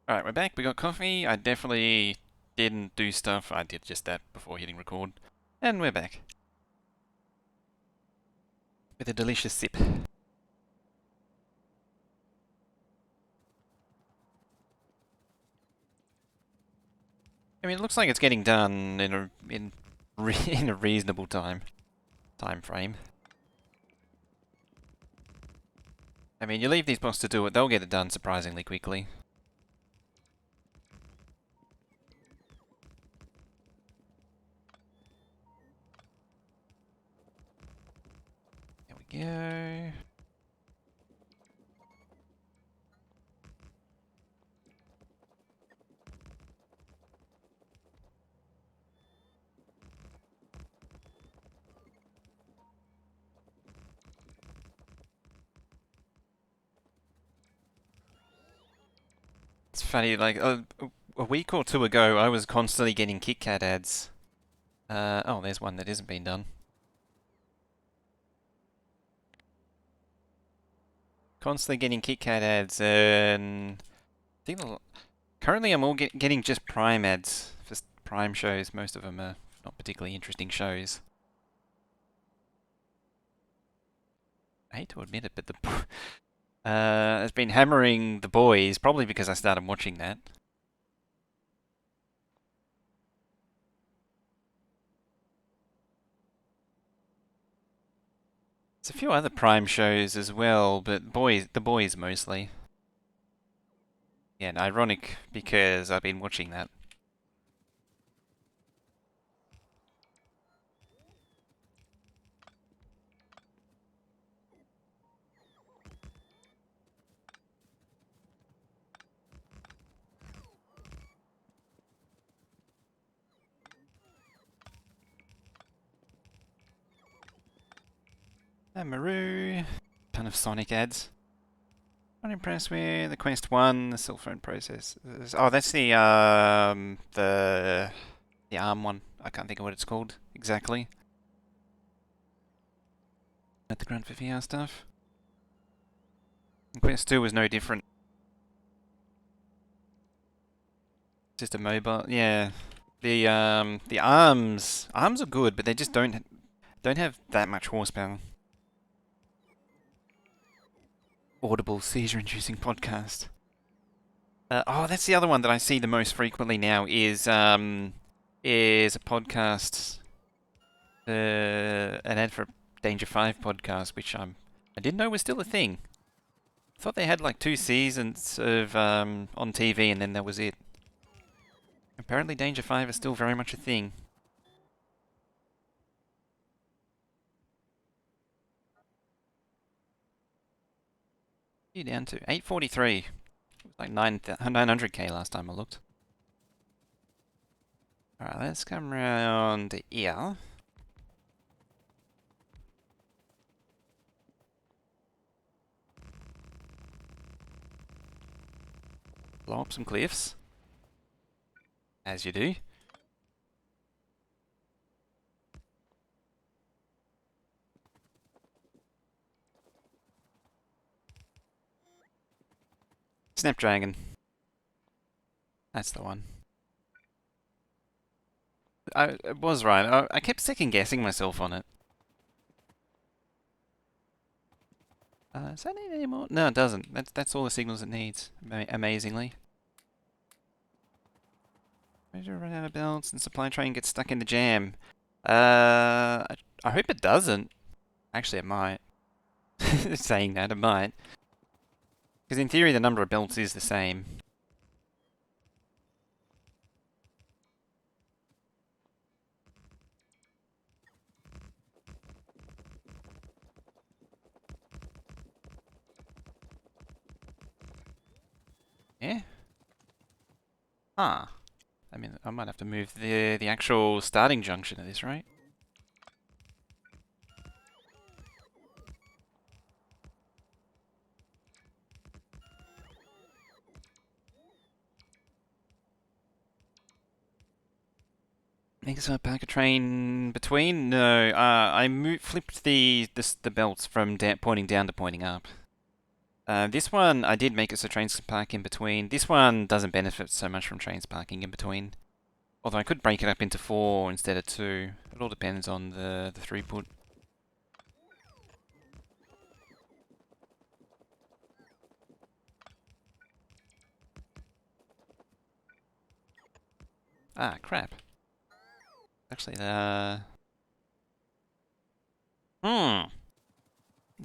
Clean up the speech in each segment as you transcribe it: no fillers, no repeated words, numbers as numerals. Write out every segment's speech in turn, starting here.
Alright, we're back. We got coffee. I definitely didn't do stuff. I did just that before hitting record. And we're back. With a delicious sip. I mean, it looks like it's getting done in a reasonable time frame. I mean, you leave these bots to do it, they'll get it done surprisingly quickly. There we go. It's funny, like a week or two ago, I was constantly getting KitKat ads. Oh, there's one that isn't being done. Constantly getting KitKat ads, and I think currently I'm all getting just Prime ads for Prime shows. Most of them are not particularly interesting shows. I hate to admit it, but the has been hammering The Boys, probably because I started watching that. There's a few other Prime shows as well, but The Boys mostly. Yeah, and ironic because I've been watching that. And Maru, ton of Sonic ads. Not impressed with the Quest 1, the cell phone process. Oh, that's the ARM one. I can't think of what it's called exactly. At the Grunt for VR stuff. And Quest 2 was no different. Just a mobile. Yeah. The arms are good, but they just don't have that much horsepower. Audible seizure-inducing podcast. Oh, that's the other one that I see the most frequently now is a podcast, an ad for a Danger 5 podcast, which I didn't know was still a thing. I thought they had like 2 seasons of on TV and then that was it. Apparently Danger 5 is still very much a thing. You down to 843. It was like 900k last time I looked. Alright, let's come around here. Blow up some cliffs. As you do. Snapdragon. That's the one. I was right. I kept second guessing myself on it. Does that need any more? No, it doesn't. That's all the signals it needs. Amazingly. Major run out of belts and supply train gets stuck in the jam. I hope it doesn't. Actually, it might. Saying that, it might. Because in theory, the number of belts is the same. Yeah? Ah. I mean, I might have to move the actual starting junction of this, right? Makes a pack a train between? No, I flipped the belts from pointing down to pointing up. This one, I did make it so trains can park in between. This one doesn't benefit so much from trains parking in between. Although I could break it up into 4 instead of 2. It all depends on the throughput. Ah, crap. Actually, there's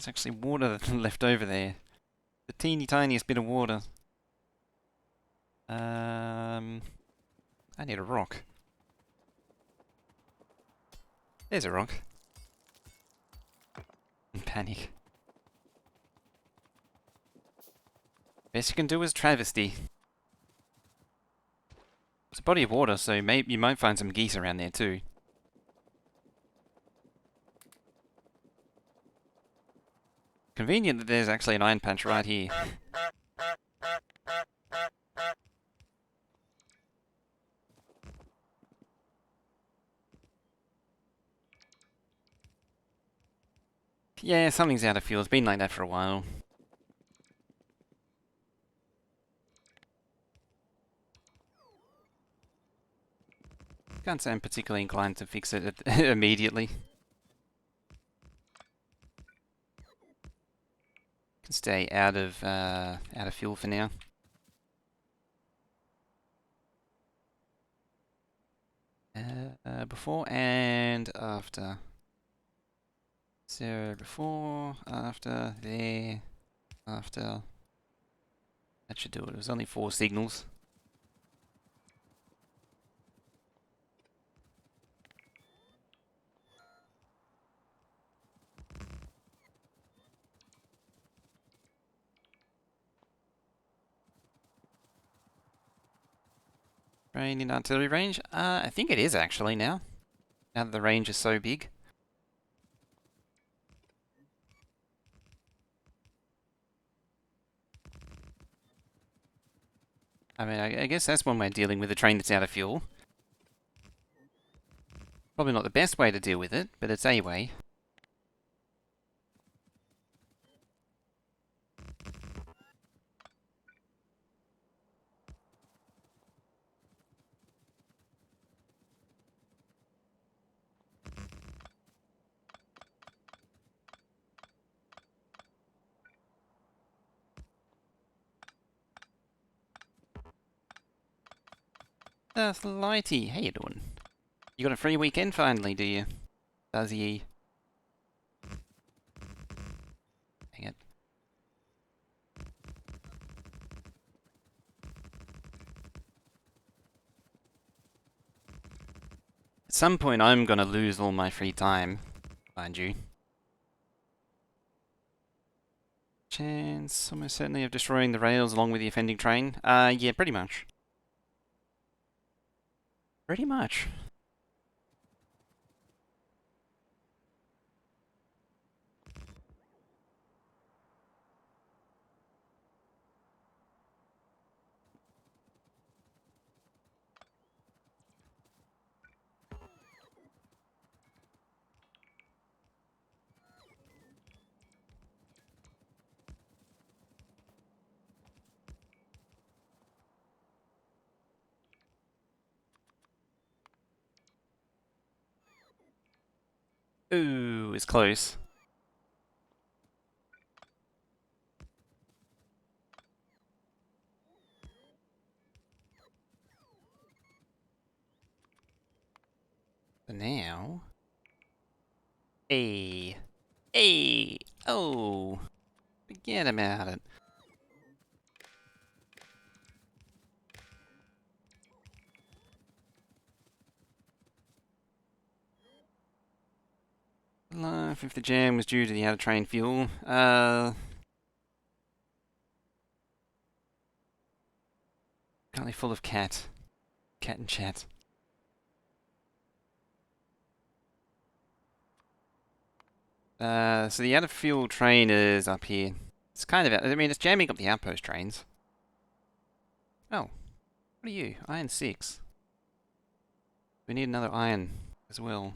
actually water left over there. The teeny tiniest bit of water. I need a rock. There's a rock. Panic. Best you can do is travesty. It's a body of water, so maybe you might find some geese around there too. Convenient that there's actually an iron patch right here. Yeah, something's out of fuel. It's been like that for a while. Can't say I'm particularly inclined to fix it immediately. Can stay out of fuel for now. Before and after. So before, after, there, after. That should do it. It was only 4 signals. Train in artillery range? I think it is actually now. Now that the range is so big. I mean, I guess that's one way of dealing with a train that's out of fuel. Probably not the best way to deal with it, but it's a way. Lighty, how you doing? You got a free weekend finally, do you? Does he? Hang it. At some point I'm gonna lose all my free time, mind you. Chance almost certainly of destroying the rails along with the offending train? Yeah, pretty much. Pretty much. Ooh, it's close. For now... Hey! Hey! Oh! Forget about it. Life if the jam was due to the out-of-train fuel. Currently full of cat. Cat and chat. So the out-of-fuel train is up here. It's kind of... I mean, it's jamming up the outpost trains. Oh. What are you? Iron 6. We need another iron as well.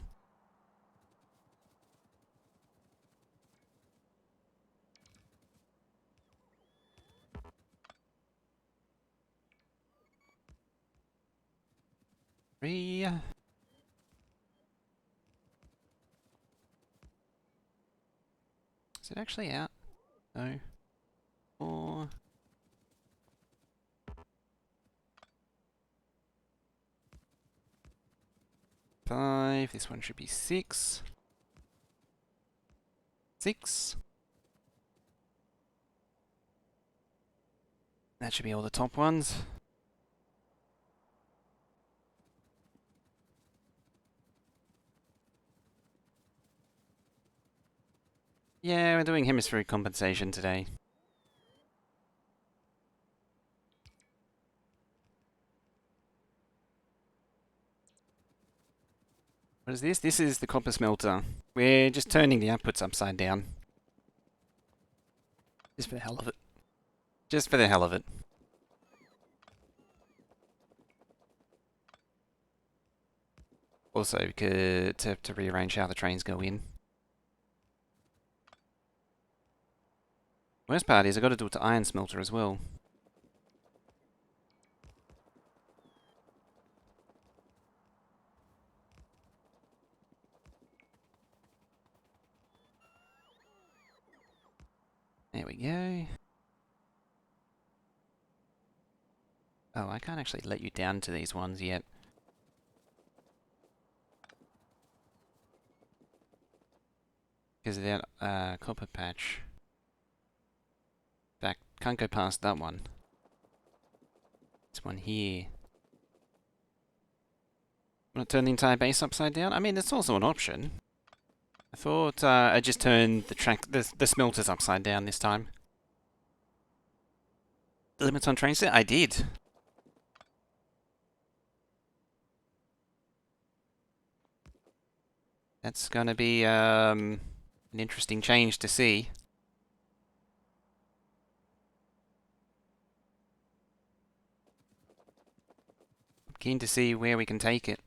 3. Is it actually out? No. 4. 5. This one should be 6. 6. That should be all the top ones. Yeah, we're doing hemispheric compensation today. What is this? This is the copper smelter. We're just turning the outputs upside down. Just for the hell of it. Just for the hell of it. Also, to rearrange how the trains go in. Worst part is I've got to do it to iron smelter as well. There we go. Oh, I can't actually let you down to these ones yet. Because of that copper patch. In fact, can't go past that one. This one here. Want to turn the entire base upside down? I mean, it's also an option. I thought I just turned the smelters upside down this time. The limits on train set? I did. That's gonna be an interesting change to see. I'm keen to see where we can take it.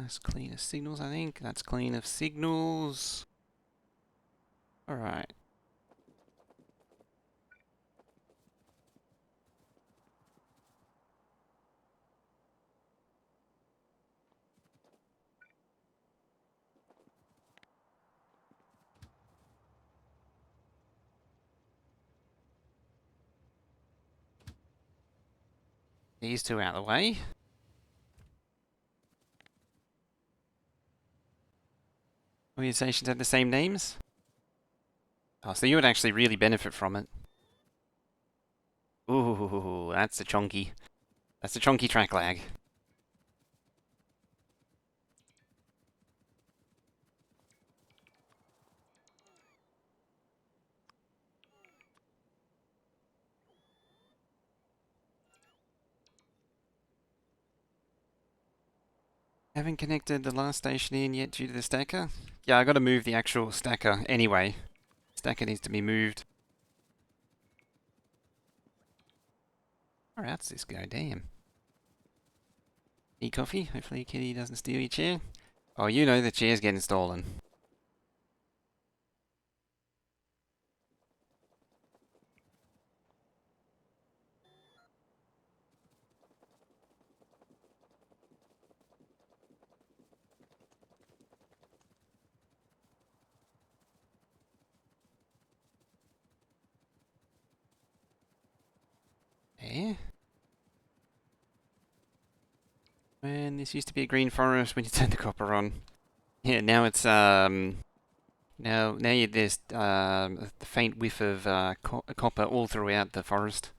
It's clean of signals, I think. That's clean of signals. Alright. These two out of the way. Organizations have the same names? Oh, so you would actually really benefit from it. Ooh, that's a chonky. That's a chonky track lag. Haven't connected the last station in yet due to the stacker? Yeah, I gotta move the actual stacker anyway. Stacker needs to be moved. Where else this go? Damn. Need coffee? Hopefully Kitty doesn't steal your chair. Oh, you know the chair's getting stolen. Eh? Man, this used to be a green forest when you turned the copper on. Yeah, now it's there's the faint whiff of copper all throughout the forest.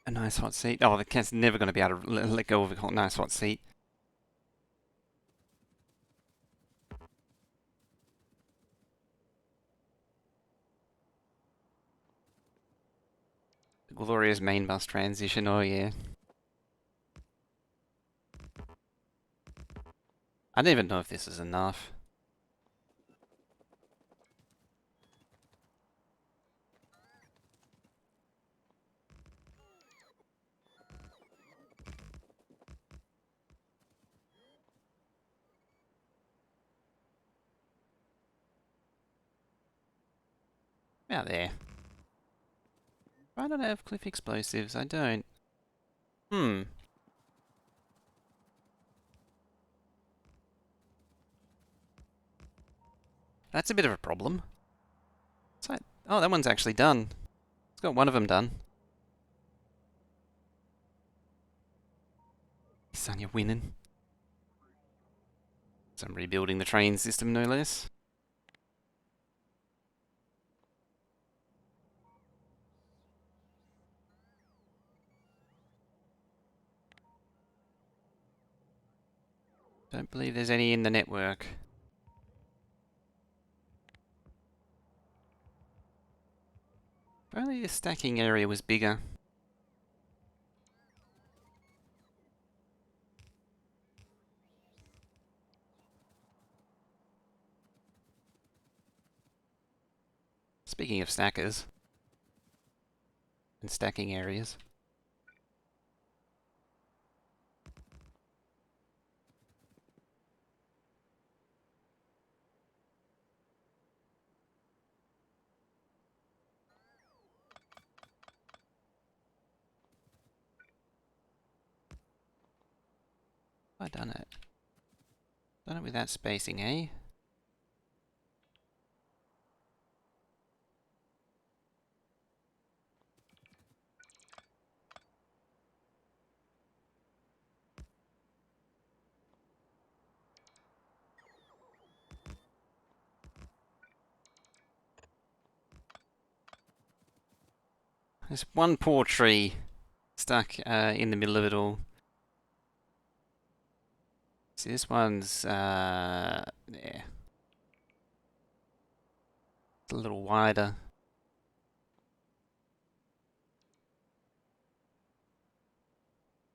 A nice hot seat. Oh, the cat's never going to be able to let go of a nice hot seat. The glorious main bus transition. Oh yeah. I don't even know if this is enough. about there? I don't have cliff explosives. I don't. Hmm. That's a bit of a problem. So, oh, that one's actually done. It's got one of them done. Son, you're winning. So I'm rebuilding the train system, no less. Don't believe there's any in the network. If only the stacking area was bigger. Speaking of stackers and stacking areas. Have I done it? Done it with that spacing, eh? There's one poor tree stuck in the middle of it all. See, this one's yeah, it's a little wider.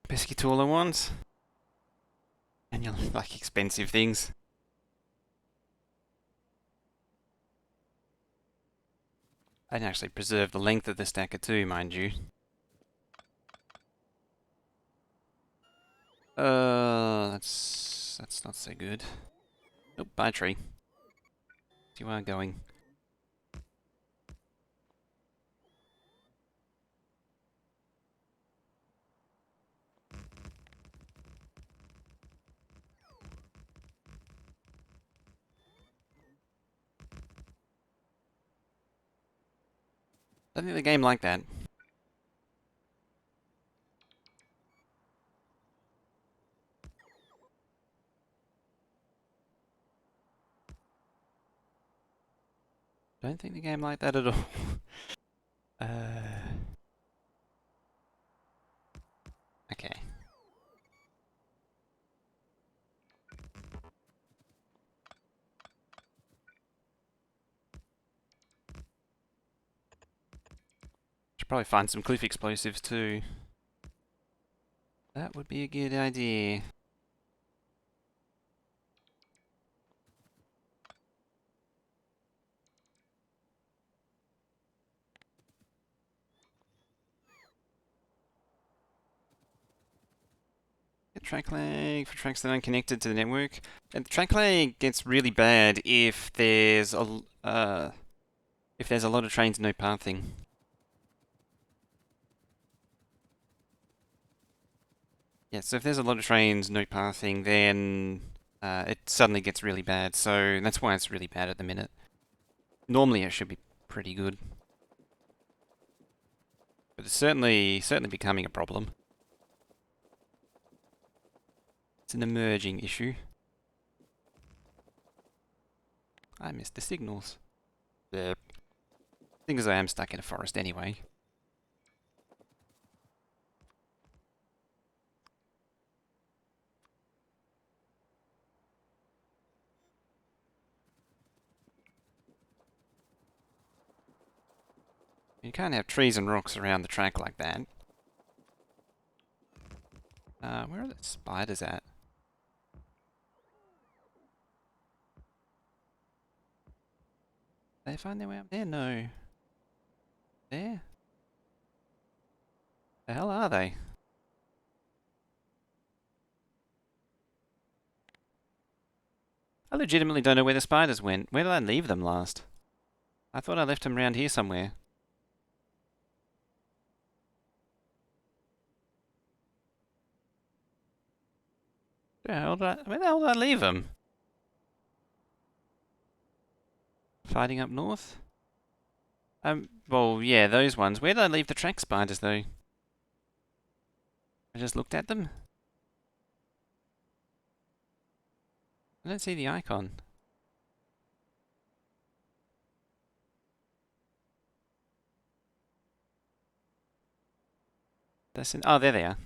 Pesky taller ones. And you like expensive things. I can actually preserve the length of the stacker too, mind you. That's not so good. Oh, bye tree. You are going. I think the game like that. Don't think the game like that at all. Okay. Should probably find some cliff explosives too. That would be a good idea. Get track lag for tracks that aren't connected to the network. And track lag gets really bad if there's a lot of trains no pathing. Yeah, so if there's a lot of trains no pathing, then it suddenly gets really bad. So that's why it's really bad at the minute. Normally it should be pretty good, but it's certainly becoming a problem. It's an emerging issue. I missed the signals. The thing is, I am stuck in a forest anyway. You can't have trees and rocks around the track like that. Where are the spiders at? They find their way up there? No. There? The hell are they? I legitimately don't know where the spiders went. Where did I leave them last? I thought I left him around here somewhere. Where the hell did I leave him? Fighting up north? Well, yeah, those ones. Where did I leave the track spiders, though? I just looked at them. I don't see the icon. Oh, there they are.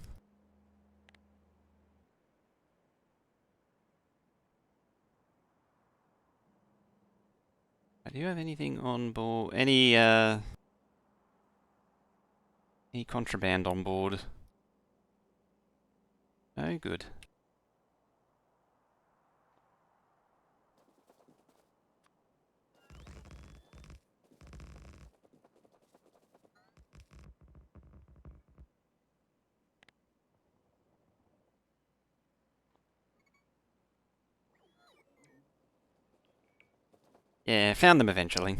Do you have anything on board? Any contraband on board? Oh, good. Yeah, found them eventually.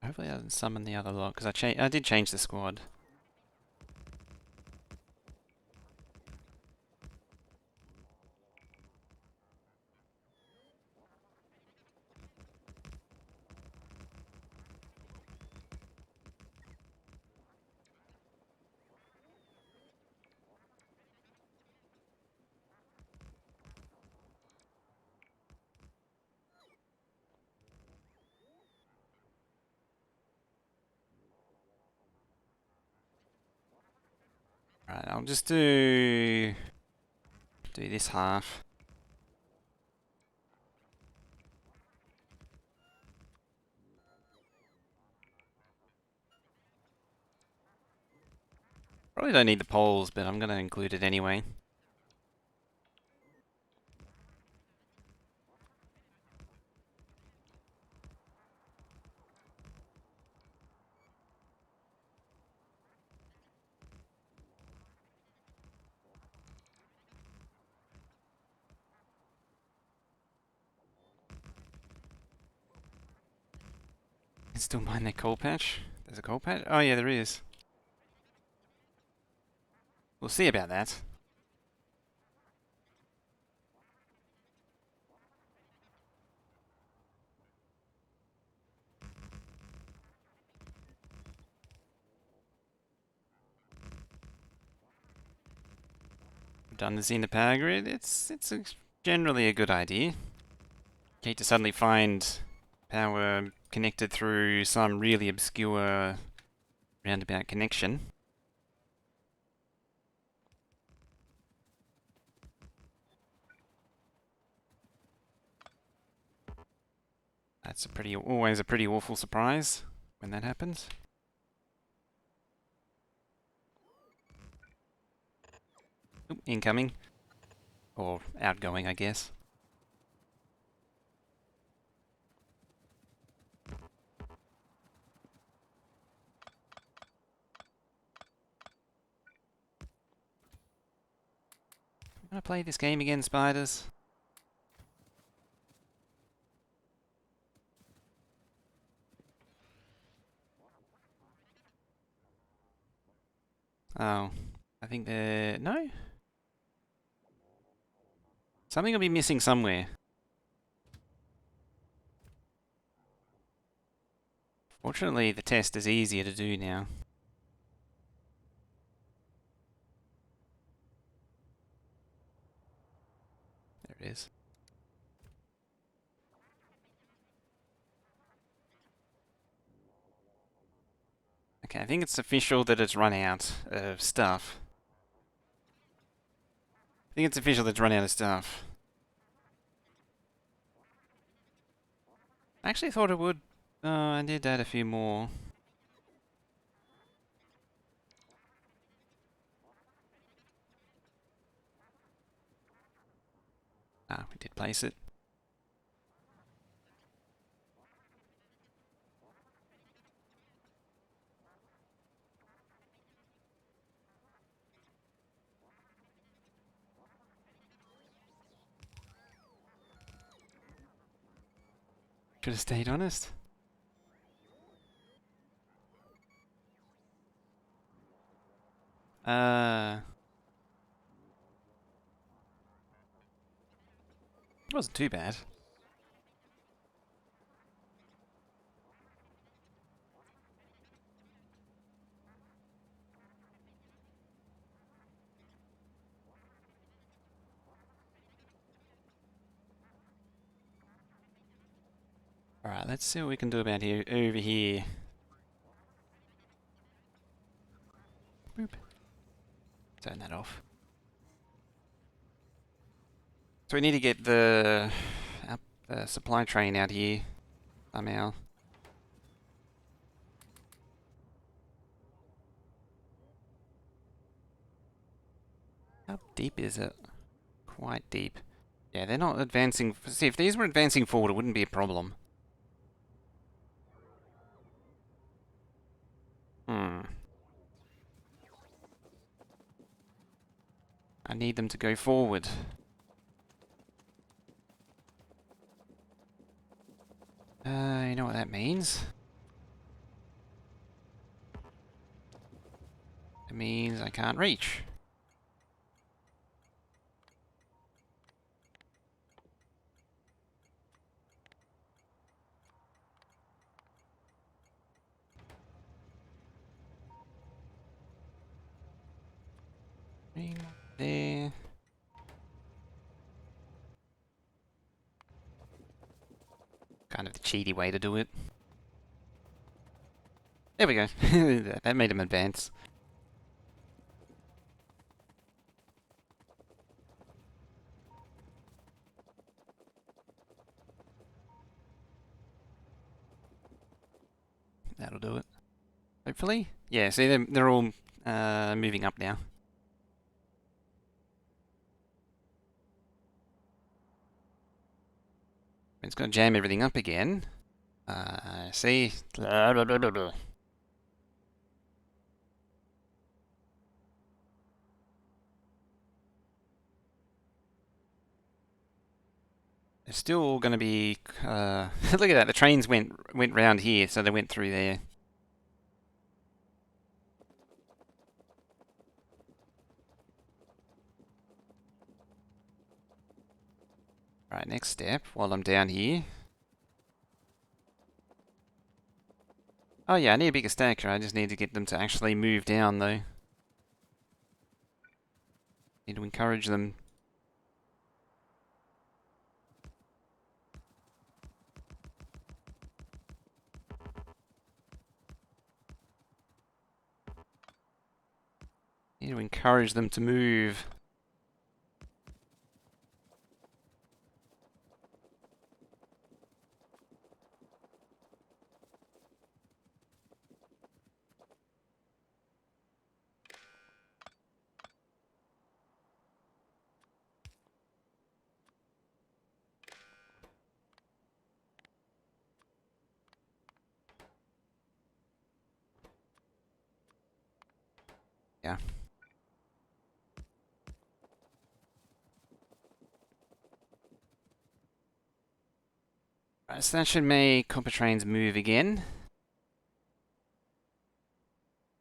Hopefully I didn't summon the other lot, because I did change the squad. Right, I'll just do this half. Probably don't need the poles, but I'm going to include it anyway. Can still mine that coal patch. There's a coal patch? Oh yeah, there is. We'll see about that. We've done the Xena power grid. Generally a good idea. Hate to suddenly find power connected through some really obscure roundabout connection. That's always a pretty awful surprise when that happens. Oop, incoming. Or outgoing, I guess. Wanna play this game again, spiders? Oh. I think they're... No? Something will be missing somewhere. Fortunately, the test is easier to do now. There it is. Okay, I think it's official that it's run out of stuff. I think it's official that it's run out of stuff. I actually thought it would. Oh, I did add a few more. Ah, we did place it. Should have stayed honest. It wasn't too bad. Alright, let's see what we can do about here over here. Boop. Turn that off. So we need to get the supply train out here somehow. How deep is it? Quite deep. Yeah, they're not advancing. See, if these were advancing forward, it wouldn't be a problem. I need them to go forward. You know what that means? It means I can't reach. There. Kind of the cheaty way to do it. There we go. That made him advance. That'll do it. Hopefully. Yeah, see, they're all moving up now. It's going to jam everything up again. See? Blah, blah, blah, blah, blah. They're still going to be... look at that, the trains went round here, so they went through there. Right, next step, while I'm down here. Oh yeah, I need a bigger stacker, I just need to get them to actually move down though. Need to encourage them. Need to encourage them to move. Yeah. Right, so that should make copper trains move again.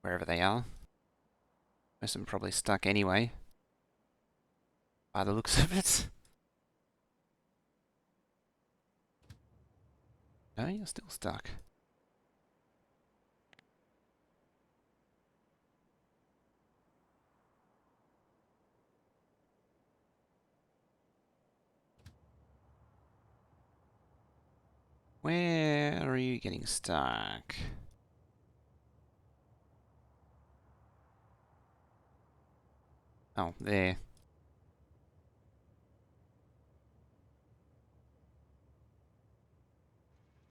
Wherever they are. Most of them probably stuck anyway. By the looks of it. No, you're still stuck. Where are you getting stuck? Oh, there.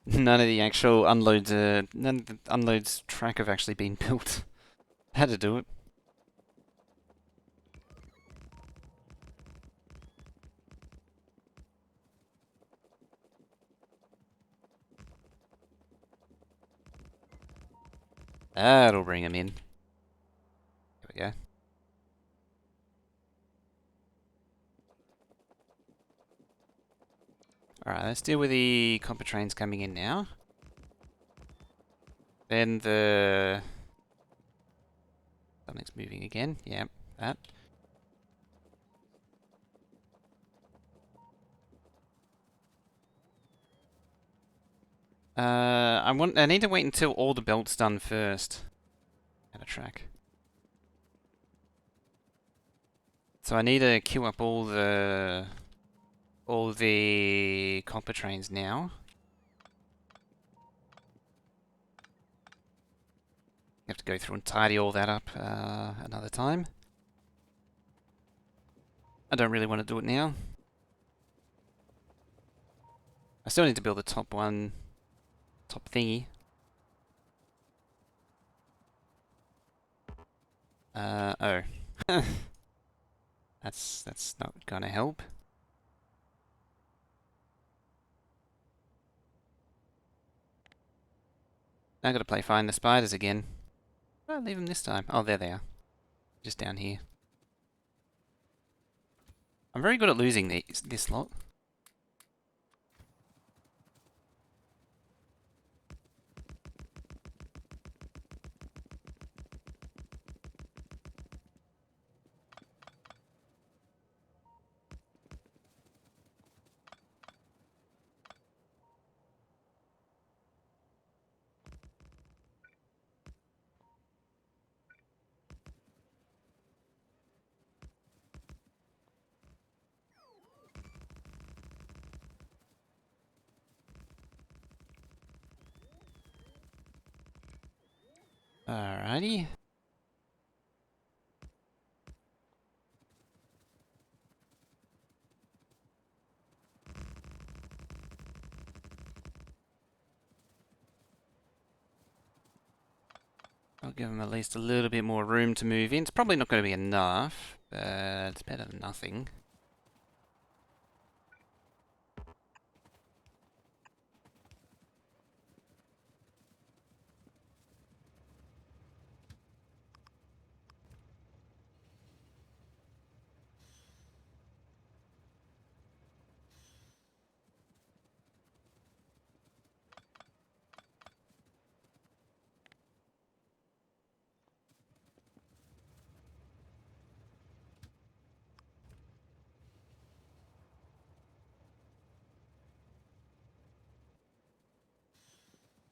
None of the actual unloads, none of the unloads track have actually been built. How to do it. That'll bring them in. There we go. Alright, let's deal with the copper trains coming in now. Then the... Something's moving again. Yeah, that. I need to wait until all the belt's done first. Out of track. So I need to queue up all the copper trains now. Have to go through and tidy all that up another time. I don't really want to do it now. I still need to build the top one, top thingy. Oh. That's not gonna help. Now I gotta play find the spiders again. I'll leave them this time. Oh, there they are. Just down here. I'm very good at losing this lot. Alrighty. I'll give them at least a little bit more room to move in. It's probably not going to be enough, but it's better than nothing.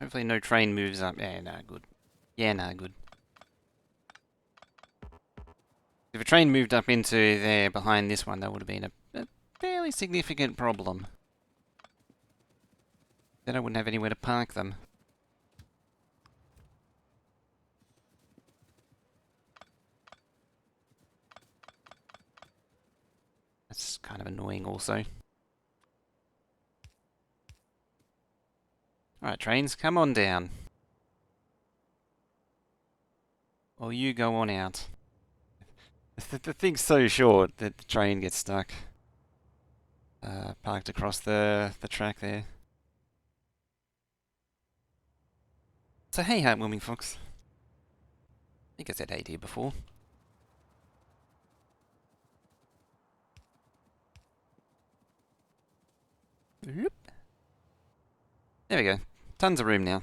Hopefully no train moves up. Yeah, nah, good. Yeah, nah, good. If a train moved up into there behind this one, that would have been a fairly significant problem. Then I wouldn't have anywhere to park them. That's kind of annoying also. Alright, trains, come on down. Or you go on out. The thing's so short that the train gets stuck. Parked across the track there. So hey, heartwarming fox. I think I said hey to you before. There we go. Tons of room now.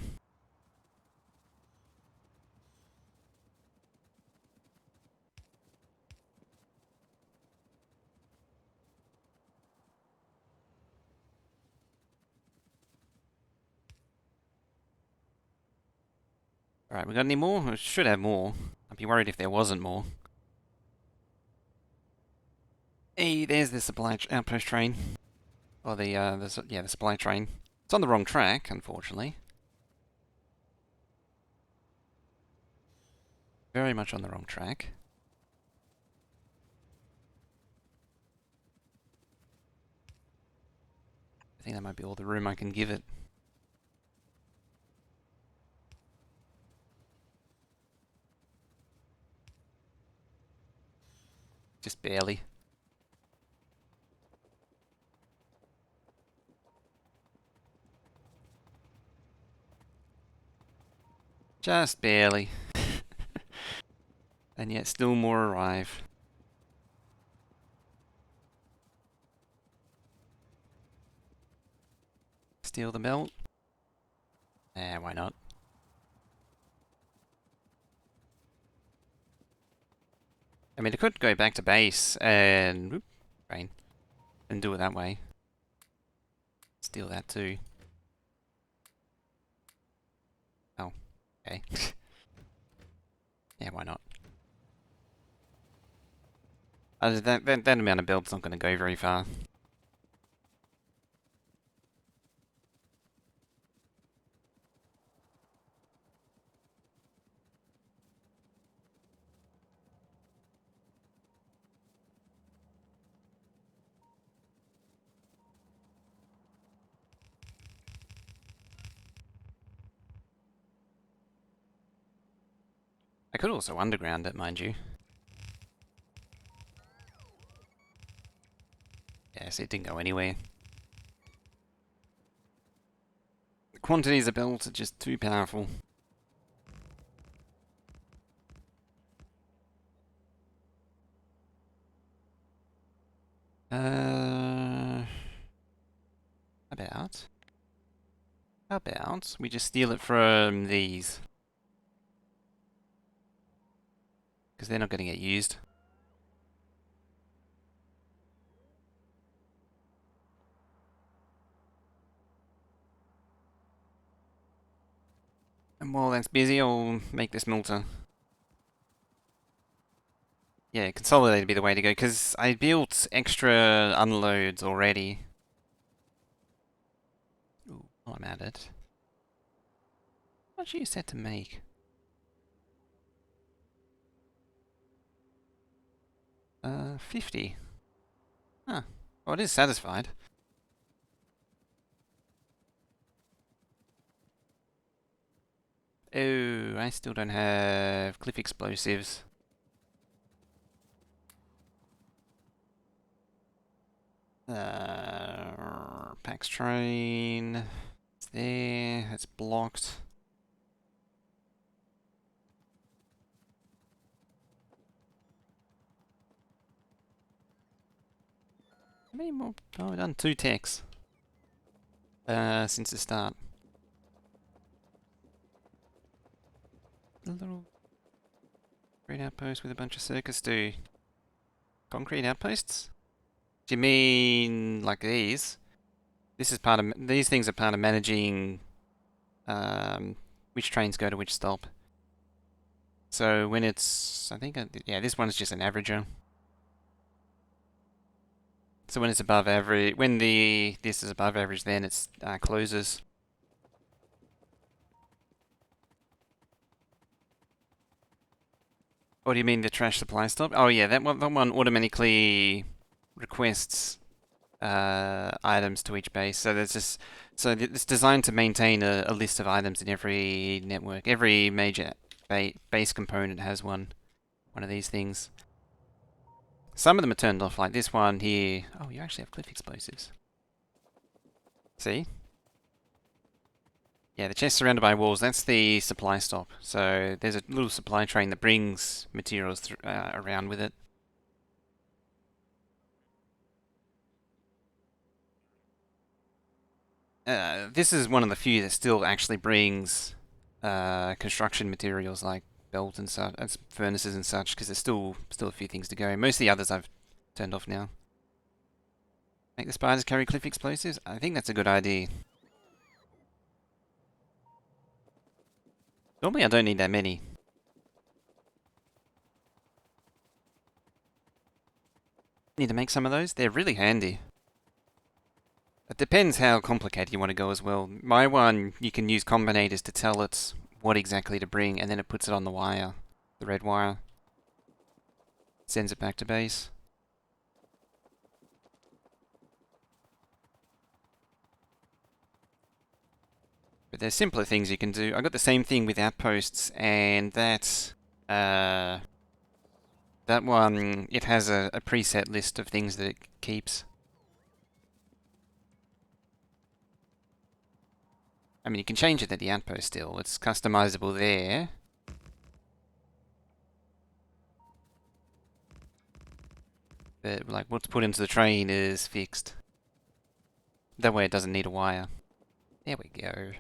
Alright, we got any more? We should have more. I'd be worried if there wasn't more. Hey, there's the supply outpost train. Or the supply train. It's on the wrong track, unfortunately. Very much on the wrong track. I think that might be all the room I can give it. Just barely. Just barely. And yet still more arrive. Steal the belt. Why not? I mean, I could go back to base and... Rain. And do it that way. Steal that too. Oh, okay. Yeah, why not? That amount of build's not going to go very far. I could also underground it, mind you. Yes, it didn't go anywhere. The quantities of belts are just too powerful. How about we just steal it from these? Because they're not going to get used. And while that's busy, I'll make this smelter. Yeah, consolidate would be the way to go, because I built extra unloads already. Ooh, while I'm at it. What are you set to make? 50. Huh. Oh, it is satisfied. Oh, I still don't have cliff explosives. Pax train. It's there. It's blocked. How many more? Oh, we've done 2 techs. Since the start. A little concrete outpost with a bunch of circus do. Concrete outposts? Do you mean like these? This is part of these things are part of managing which trains go to which stop. So when it's, I think, yeah, this one's just an averager. So when it's above average, when this is above average, then it's closes. What do you mean the trash supply stop? Oh yeah, that one automatically requests items to each base. So there's just it's designed to maintain a list of items in every network. Every major base component has one of these things. Some of them are turned off, like this one here. Oh, you actually have cliff explosives. See? Yeah, the chest surrounded by walls, that's the supply stop. So there's a little supply train that brings materials around with it. This is one of the few that still actually brings construction materials like belt and such, and furnaces and such, because there's still a few things to go. Most of the others I've turned off now. Make the spiders carry cliff explosives? I think that's a good idea. Normally I don't need that many. Need to make some of those? They're really handy. It depends how complicated you want to go as well. My one, you can use combinators to tell it what exactly to bring, and then it puts it on the wire, the red wire. Sends it back to base. But there's simpler things you can do. I got the same thing with outposts, and that one, it has a preset list of things that it keeps. I mean, you can change it at the outpost still. It's customizable there. But, like, what's put into the train is fixed. That way it doesn't need a wire. There we go.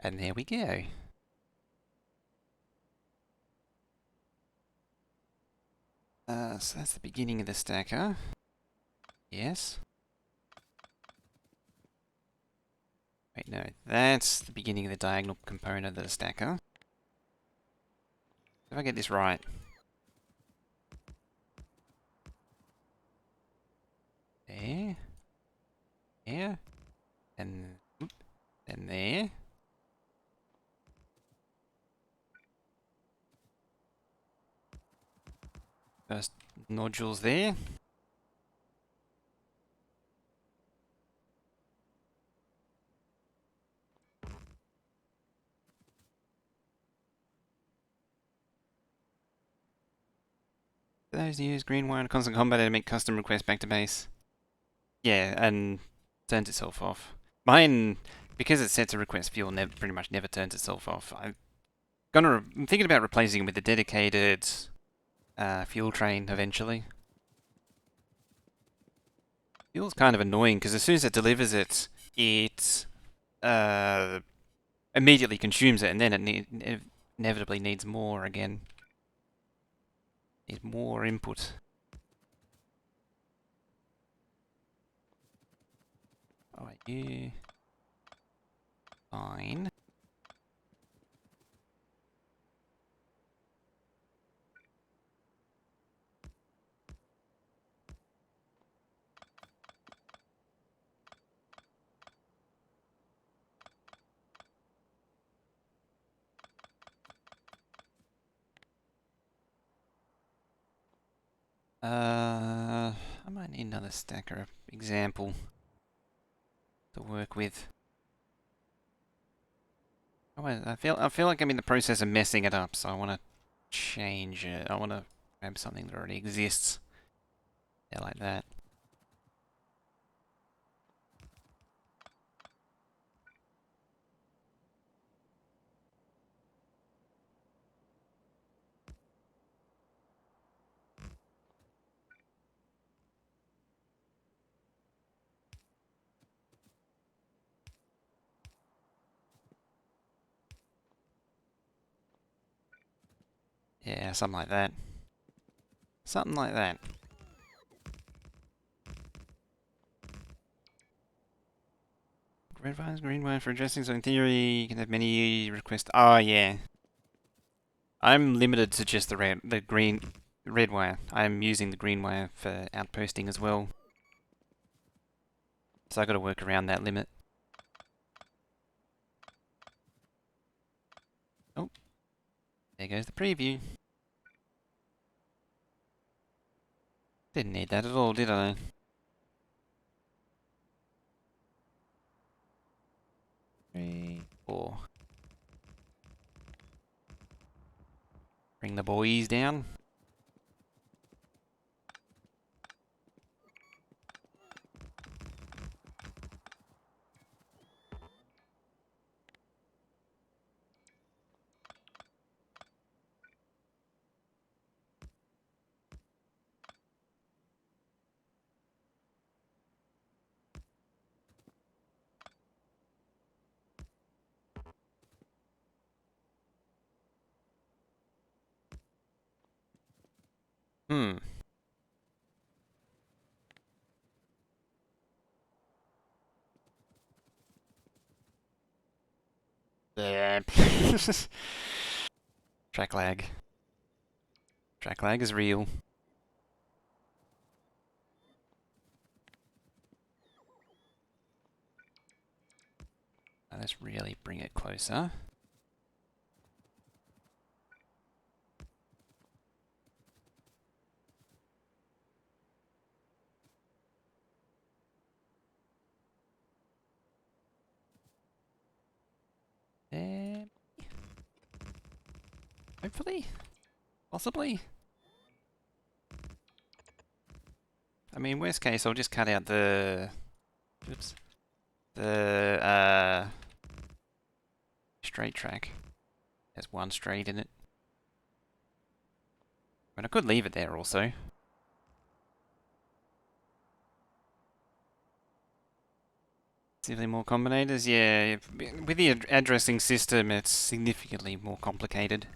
And there we go. So that's the beginning of the stacker. Yes. Wait, no, that's the beginning of the diagonal component of the stacker. If I get this right. There. There. And then there. First nodules there. Those use green wire in constant combat to make custom requests back to base. Yeah, and turns itself off. Mine, because it sets a request fuel, pretty much never turns itself off. I'm thinking about replacing it with a dedicated fuel train eventually. Fuel's kind of annoying because as soon as it delivers it, it immediately consumes it, and then it inevitably needs more again. Needs more input. Oh, you fine. I might need another stacker example to work with. I feel like I'm in the process of messing it up, so I want to change it. I want to grab something that already exists. Yeah, like that. Yeah, something like that. Something like that. Red vines, green wine for addressing, so in theory you can have many requests. Oh yeah. I'm limited to just the red wire. I'm using the green wire for outposting as well. So I gotta work around that limit. Oh. There goes the preview. Didn't need that at all, did I? 3, 4. Bring the boys down. Hmm. Yeah. Track lag. Track lag is real. Now let's really bring it closer. There. Hopefully. Possibly. I mean, worst case, I'll just cut out the... Oops. The, straight track. There's one straight in it. But I could leave it there also. Relatively more combinators, yeah. With the addressing system, it's significantly more complicated.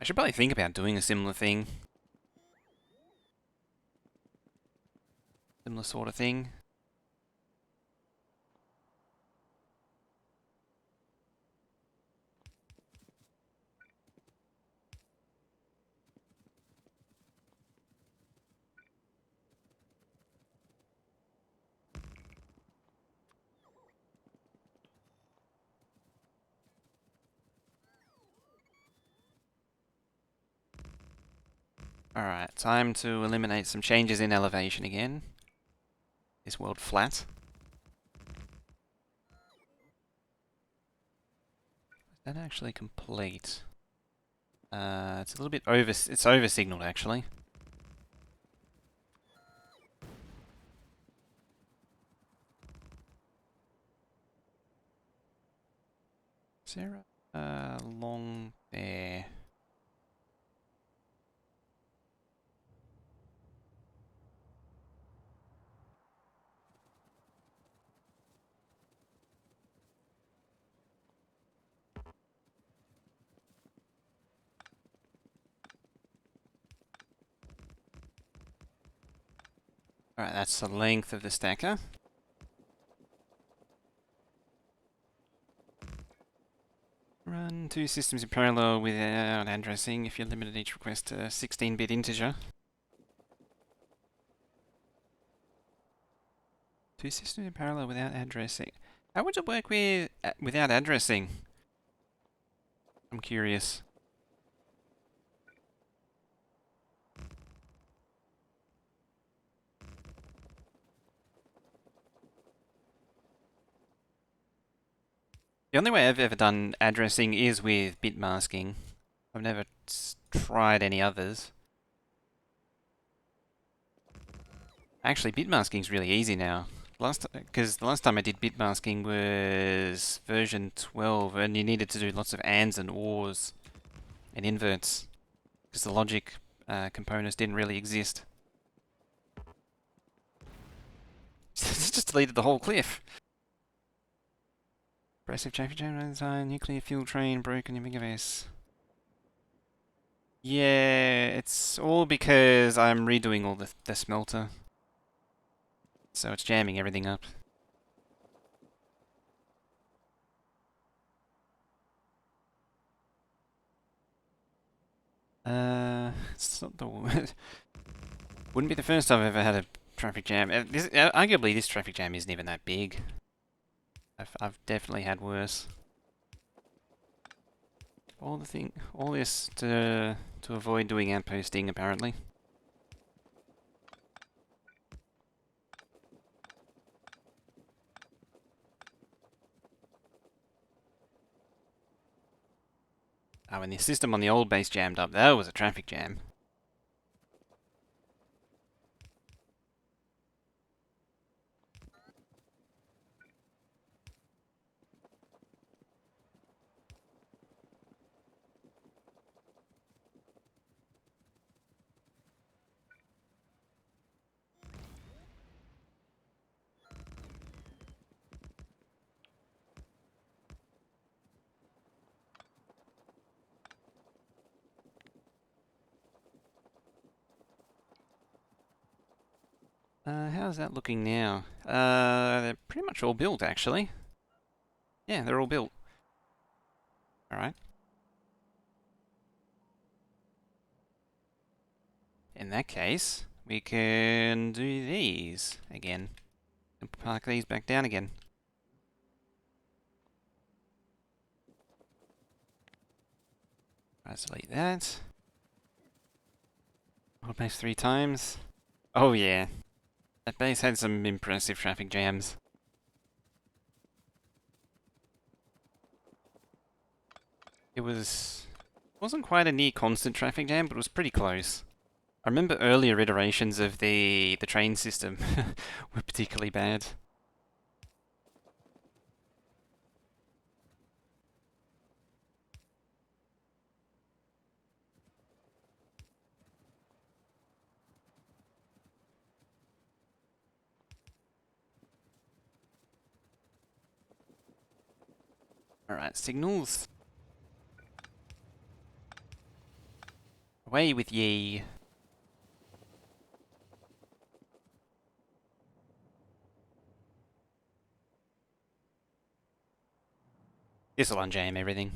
I should probably think about doing a similar thing. Similar sort of thing. Alright, time to eliminate some changes in elevation again. This world flat. Is that actually complete? It's a little bit it's over signaled actually. Is there a long there? Alright, that's the length of the stacker. Run two systems in parallel without addressing if you limited each request to a 16-bit integer. Two systems in parallel without addressing. How would it work with without addressing? I'm curious. The only way I've ever done addressing is with bit masking. I've never tried any others. Actually, bit masking is really easy now. Because the last time I did bit masking was version 12, and you needed to do lots of ands and ors and inverts because the logic components didn't really exist. It's just deleted the whole cliff. Aggressive traffic jam design, nuclear fuel train broken in Megabase. Yeah, it's all because I'm redoing all the smelter. So it's jamming everything up. It's not the wouldn't be the first time I've ever had a traffic jam. Arguably, this traffic jam isn't even that big. I've definitely had worse. All this to avoid doing outposting, apparently. Oh, when the system on the old base jammed up, that was a traffic jam. How's that looking now? They're pretty much all built, actually. Yeah, they're all built. Alright. In that case, we can do these again. And park these back down again. Let's delete that. Hold base 3 times. Oh yeah. That base had some impressive traffic jams. Wasn't quite a near constant traffic jam, but it was pretty close. I remember earlier iterations of the train system were particularly bad. Alright, signals. Away with ye. This'll unjam everything.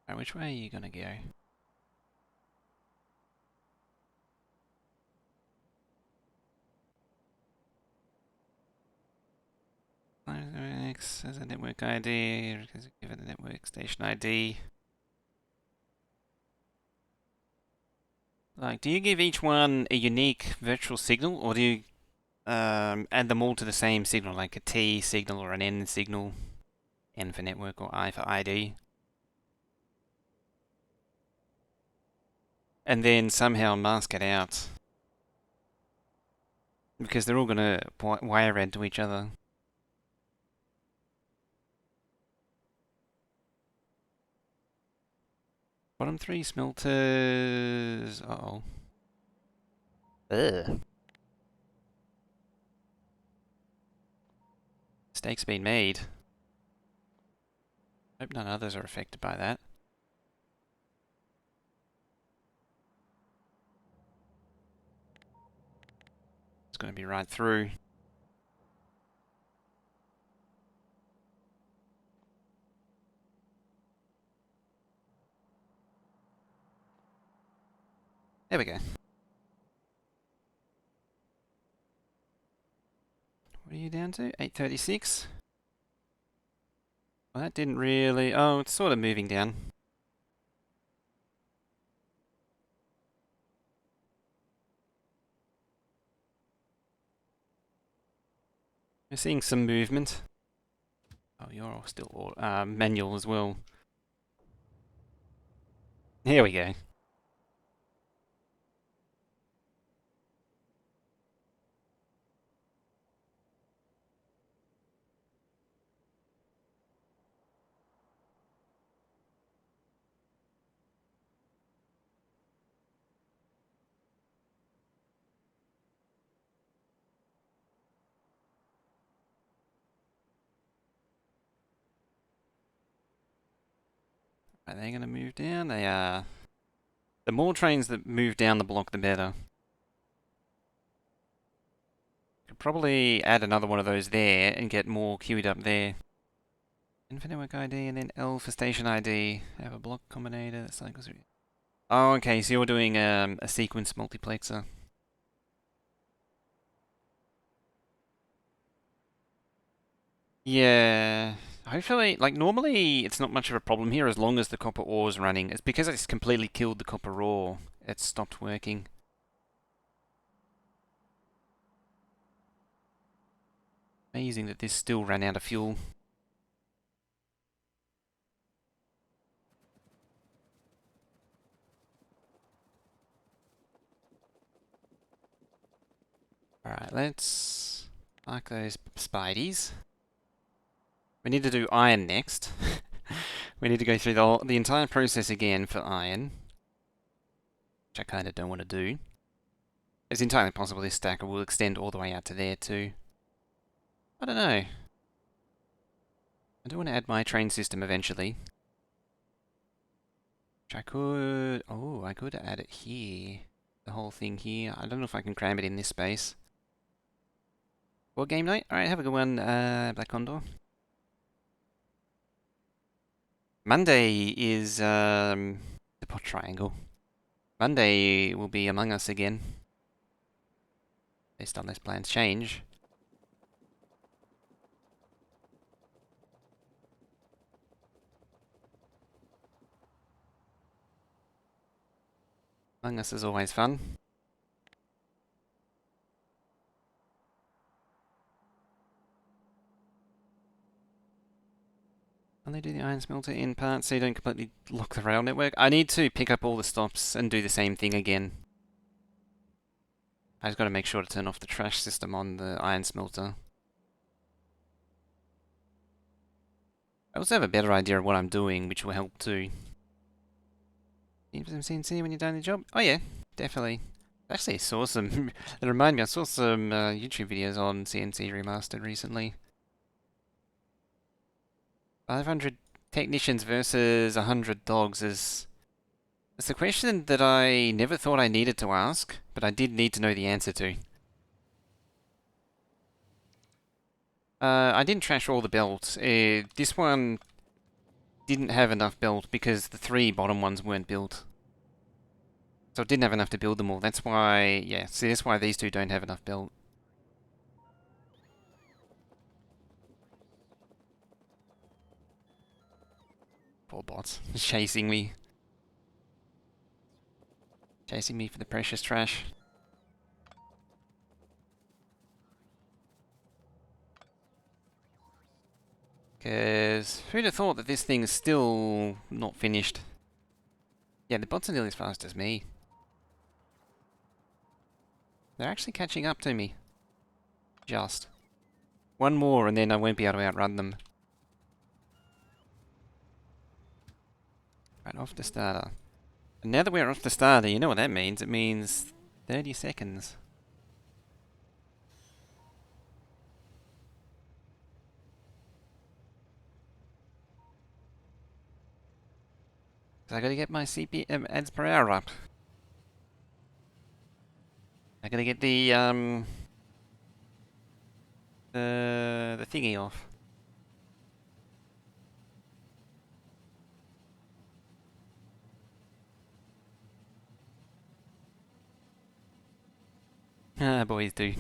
Alright, which way are you gonna go? X as a network ID, give it a network station ID. Like, do you give each one a unique virtual signal, or do you add them all to the same signal, like a T signal or an N signal? N for network or I for ID. And then somehow mask it out. Because they're all going to wire add to each other. Bottom three smelters. Uh-oh. Ugh. Mistake's been made. Hope none others are affected by that. It's going to be right through. There we go. What are you down to? 836? Well, that didn't really... Oh, it's sort of moving down. We're seeing some movement. Oh, you're all still manual as well. Here we go. Are they going to move down? They are. The more trains that move down the block, the better. Could probably add another one of those there and get more queued up there. N for network ID and then L for station ID. Have a block combinator that cycles through. Oh, okay, so you're doing a sequence multiplexer. Yeah. Hopefully, like normally it's not much of a problem here as long as the copper ore is running. It's because it's completely killed the copper ore. It's stopped working. Amazing that this still ran out of fuel. Alright, let's mark those spideys. We need to do iron next. We need to go through the entire process again for iron. Which I kind of don't want to do. It's entirely possible this stacker will extend all the way out to there too. I don't know. I do want to add my train system eventually. Which I could... Oh, I could add it here. The whole thing here. I don't know if I can cram it in this space. Well, game night? Alright, have a good one, Black Condor. Monday is, the pot triangle. Monday will be Among Us again. Based on this plans change. Among Us is always fun. Only do the iron smelter in parts so you don't completely lock the rail network. I need to pick up all the stops and do the same thing again. I just got to make sure to turn off the trash system on the iron smelter. I also have a better idea of what I'm doing, which will help too. Need some CNC when you're done the job? Oh yeah, definitely. Actually, I saw some. It reminded me, I saw some YouTube videos on CNC Remastered recently. 500 technicians versus 100 dogs is. It's a question that I never thought I needed to ask, but I did need to know the answer to. I didn't trash all the belts. This one didn't have enough belt because the 3 bottom ones weren't built. So it didn't have enough to build them all. That's why, yeah, see, that's why these 2 don't have enough belt. Poor bots. Chasing me. Chasing me for the precious trash. Because who'd have thought that this thing is still not finished? Yeah, the bots are nearly as fast as me. They're actually catching up to me. Just. One more and then I won't be able to outrun them. Right, off the starter. And now that we're off the starter, you know what that means? It means 30 seconds. So I gotta get my CPM ads per hour up. I gotta get the thingy off. Ah, boys do.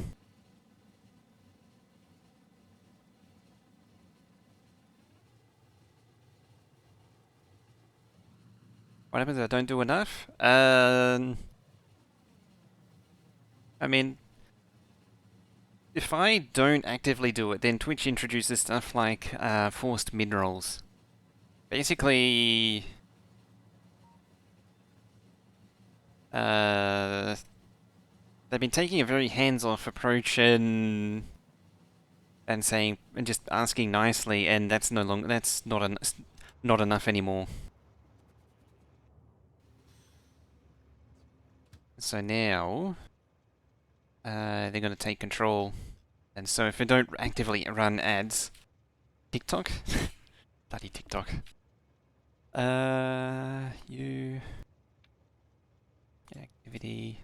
What happens if I don't do enough? I mean, if I don't actively do it, then Twitch introduces stuff like forced mid-rolls. Basically, they've been taking a very hands-off approach and saying and just asking nicely, and that's no longer not enough anymore. So now they're going to take control, and so if I don't actively run ads, TikTok, bloody TikTok. You activity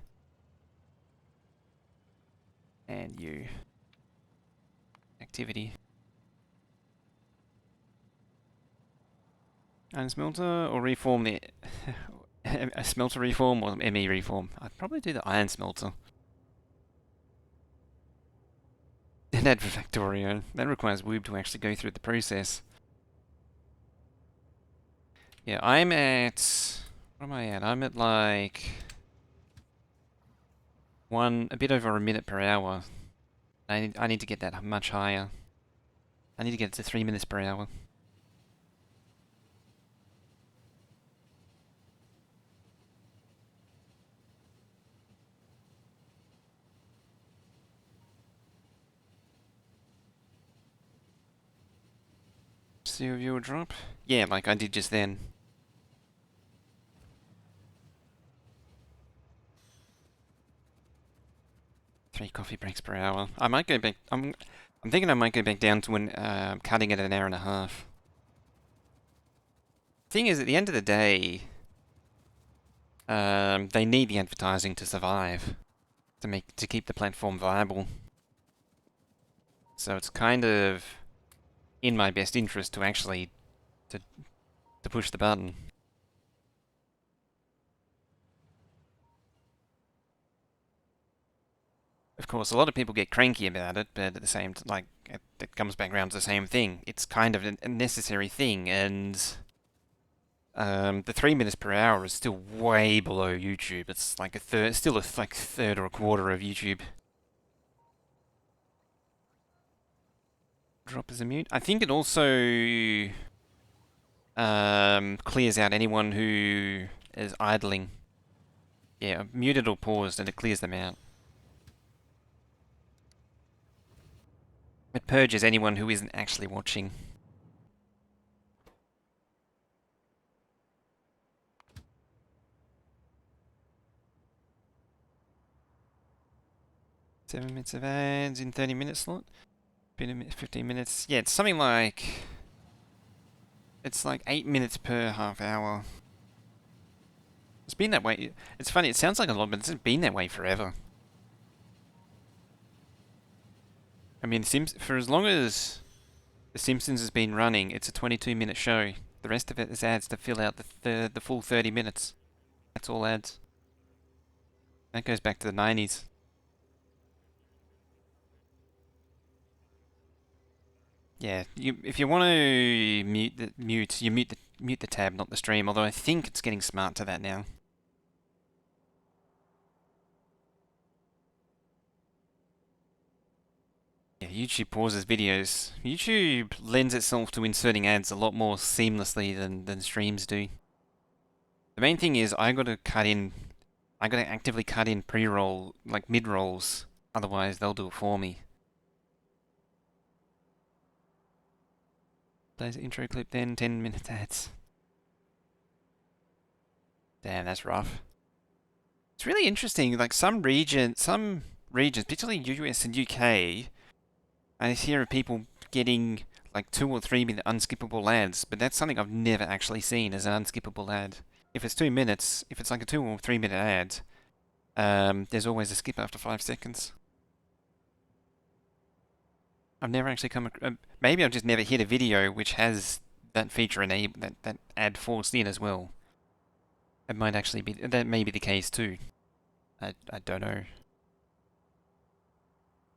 and you activity. Unsmelter or reform the a smelter reform or ME reform? I'd probably do the iron smelter. And add for Factorio. That requires Woob to actually go through the process. Yeah, I'm at... What am I at? I'm at like... a bit over a minute per hour. I need to get that much higher. I need to get it to 3 minutes per hour. See a viewer drop? Yeah, like I did just then. Three coffee breaks per hour. I might go back. I'm thinking I might go back down to when cutting it at an hour and a half. Thing is, at the end of the day, they need the advertising to survive, to keep the platform viable. So it's kind of in my best interest to actually to push the button. Of course, a lot of people get cranky about it, but at the same time, it comes back around to the same thing. It's kind of a necessary thing, and the 3 minutes per hour is still way below YouTube. It's like still a third or a quarter of YouTube. Drop as a mute. I think it also clears out anyone who is idling. Yeah, muted or paused, and it clears them out. It purges anyone who isn't actually watching. 7 minutes of ads in 30 minute slot. 15 minutes. Yeah, it's something like... It's like 8 minutes per half hour. It's been that way. It's funny, it sounds like a lot, but it's been that way forever. I mean, for as long as The Simpsons has been running, it's a 22-minute show. The rest of it is ads to fill out the full 30 minutes. That's all ads. That goes back to the 90s. Yeah, if you want to mute the tab, not the stream. Although I think it's getting smart to that now. Yeah, YouTube pauses videos. YouTube lends itself to inserting ads a lot more seamlessly than streams do. The main thing is I got to actively cut in pre-roll, like mid-rolls. Otherwise, they'll do it for me. Plays intro clip, then 10-minute ads. Damn, that's rough. It's really interesting. Like some regions, particularly US and UK, I hear of people getting like 2 or 3 minute unskippable ads, but that's something I've never actually seen as an unskippable ad. If it's 2 minutes, if it's like a 2 or 3 minute ad, there's always a skip after 5 seconds. I've never actually maybe I've just never hit a video which has that feature enabled, that ad forced in as well. It might actually be, that may be the case too. I don't know.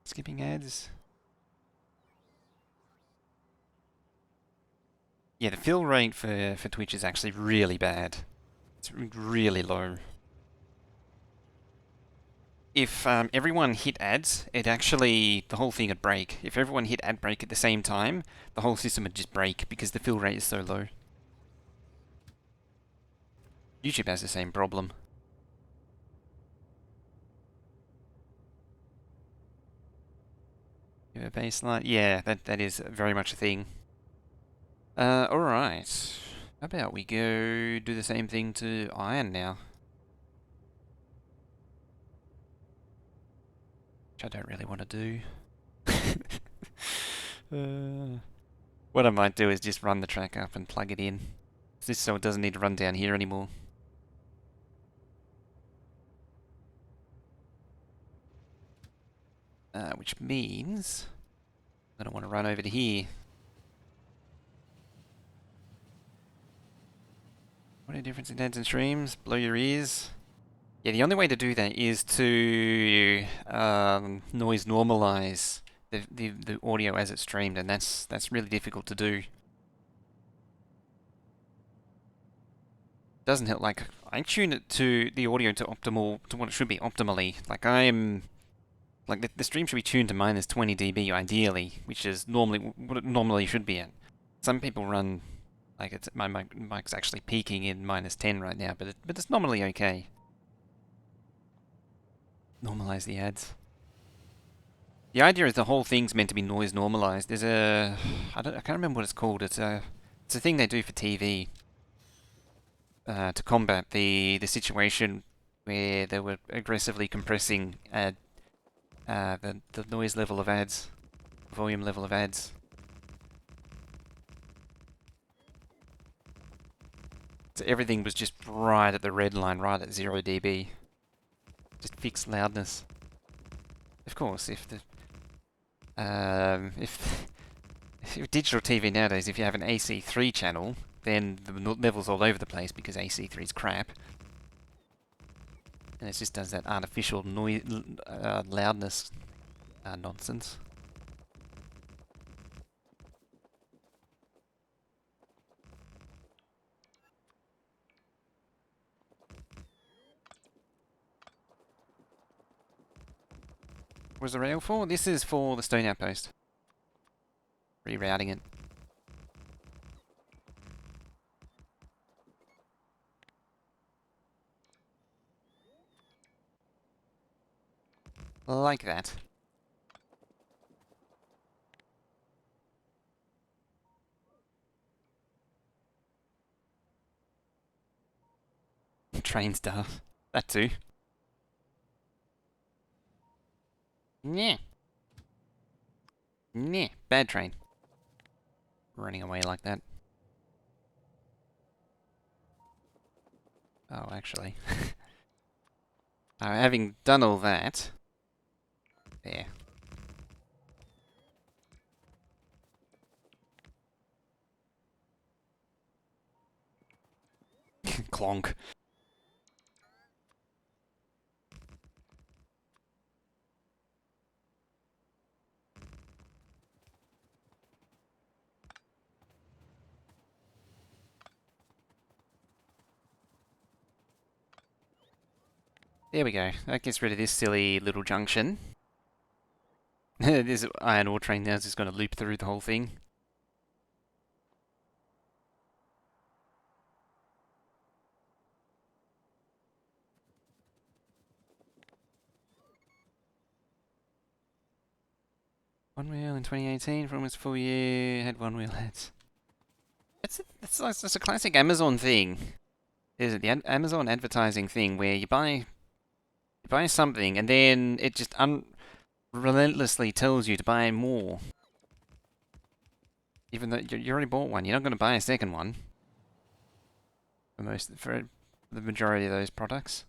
Skipping ads. Yeah, the fill rate for Twitch is actually really bad. It's really low. If everyone hit ads, the whole thing would break. If everyone hit ad break at the same time, the whole system would just break because the fill rate is so low. YouTube has the same problem. You have a baseline? Yeah, that is very much a thing. Alright. How about we go do the same thing to iron now? Which I don't really want to do. What I might do is just run the track up and plug it in. Just so it doesn't need to run down here anymore. Which means I don't want to run over to here. What a difference in ads and streams. Blow your ears. Yeah, the only way to do that is to noise normalize the audio as it's streamed, and that's really difficult to do. Doesn't help. Like I tune it to the audio to what it should be optimally. Like the stream should be tuned to minus 20 dB ideally, which is normally what it normally should be at. Some people run like my mic's actually peaking in minus 10 right now, but it's normally okay. Normalize the ads. The idea is the whole thing's meant to be noise normalized. There's I can't remember what it's called. It's a thing they do for TV to combat the situation where they were aggressively compressing the noise level of ads, volume level of ads. So everything was just right at the red line, right at 0 dB. Just fixed loudness. Of course, if digital TV nowadays, if you have an AC3 channel, then the level's all over the place because AC3 is crap. And it just does that artificial noise, loudness nonsense. What was the rail for? This is for the stone outpost. Rerouting it. Like that. Train stuff. That too. Yeah. Yeah. Bad train. Running away like that. Oh, actually. Having done all that... There. Clonk. There we go. That gets rid of this silly little junction. This iron ore train now is just going to loop through the whole thing. One wheel in 2018 for almost a full year. Had one wheel heads. That's a classic Amazon thing. Is it the Amazon advertising thing where you buy something and then it just relentlessly tells you to buy more, even though you already bought one. You're not going to buy a second one for the majority of those products.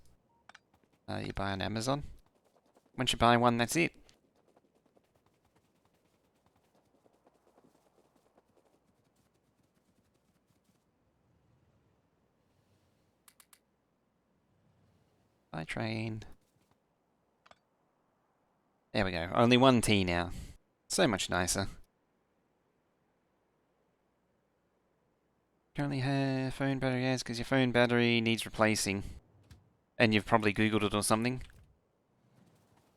You buy on Amazon. Once you buy one, that's it. Buy train. There we go. Only one T now. So much nicer. Currently have phone battery ads because your phone battery needs replacing. And you've probably Googled it or something.